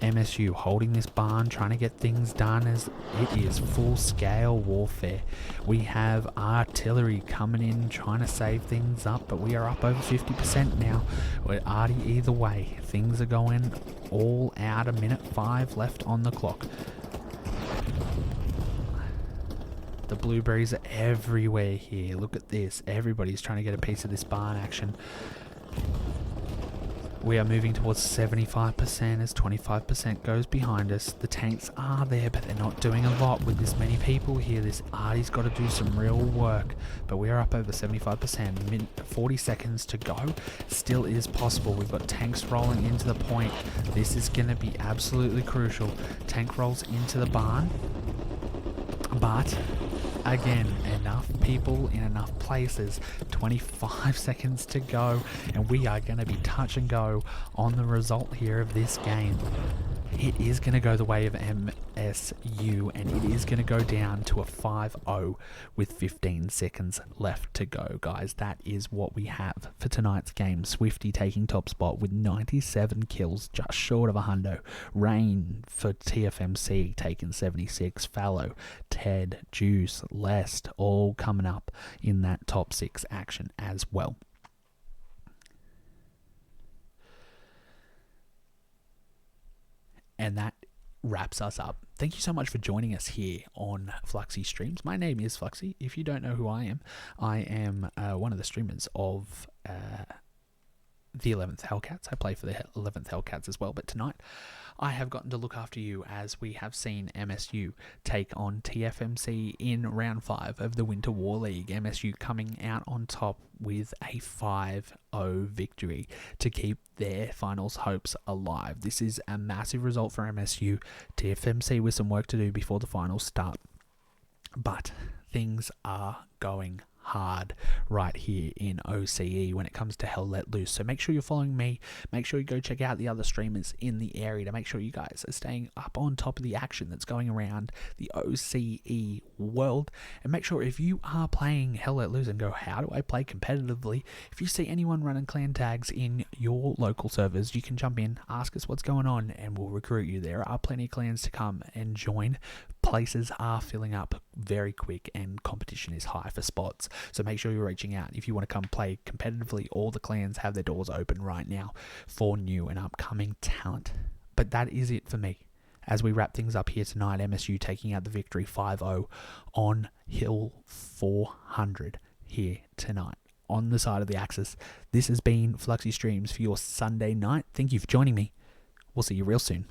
MSU holding this barn, trying to get things done as it is full-scale warfare. We have artillery coming in, trying to save things up, but we are up over 50% now. We're arty either way. Things are going all out. 1:05 left on the clock. The The blueberries are everywhere here. Look at this. Everybody's trying to get a piece of this barn action. We are moving towards 75% as 25% goes behind us. The tanks are there, but they're not doing a lot with this many people here. This Artie's got to do some real work, but we are up over 75%. 40 seconds to go. Still is possible. We've got tanks rolling into the point. This is going to be absolutely crucial. Tank rolls into the barn, but again, enough people in enough places. 25 seconds to go, and we are going to be touch and go on the result here of this game. It is going to go the way of MSU, and it is going to go down to a 5-0 with 15 seconds left to go, guys. That is what we have for tonight's game. Swifty taking top spot with 97 kills, just short of a hundo. Rain for TFMC taking 76. Fallow, Ted, Juice, Lest, all coming up in that top 6 action as well. And that wraps us up. Thank you so much for joining us here on Fluxy Streams. My name is Fluxy. If you don't know who I am one of the streamers of the 11th Hellcats. I play for the 11th Hellcats as well. But tonight, I have gotten to look after you as we have seen MSU take on TFMC in round 5 of the Winter War League. MSU coming out on top with a 5-0 victory to keep their finals hopes alive. This is a massive result for MSU. TFMC with some work to do before the finals start. But things are going hard right here in OCE when it comes to Hell Let Loose. So make sure you're following me. Make sure you go check out the other streamers in the area to make sure you guys are staying up on top of the action that's going around the OCE world. And make sure if you are playing Hell Let Loose and go, how do I play competitively? If you see anyone running clan tags in your local servers, you can jump in, ask us what's going on, and we'll recruit you. There are plenty of clans to come and join. Places are filling up very quick and competition is high for spots. So make sure you're reaching out if you want to come play competitively. All the clans have their doors open right now for new and upcoming talent. But that is it for me. As we wrap things up here tonight, MSU taking out the victory 5-0 on Hill 400 here tonight on the side of the Axis. This has been Fluxy Streams for your Sunday night. Thank you for joining me. We'll see you real soon.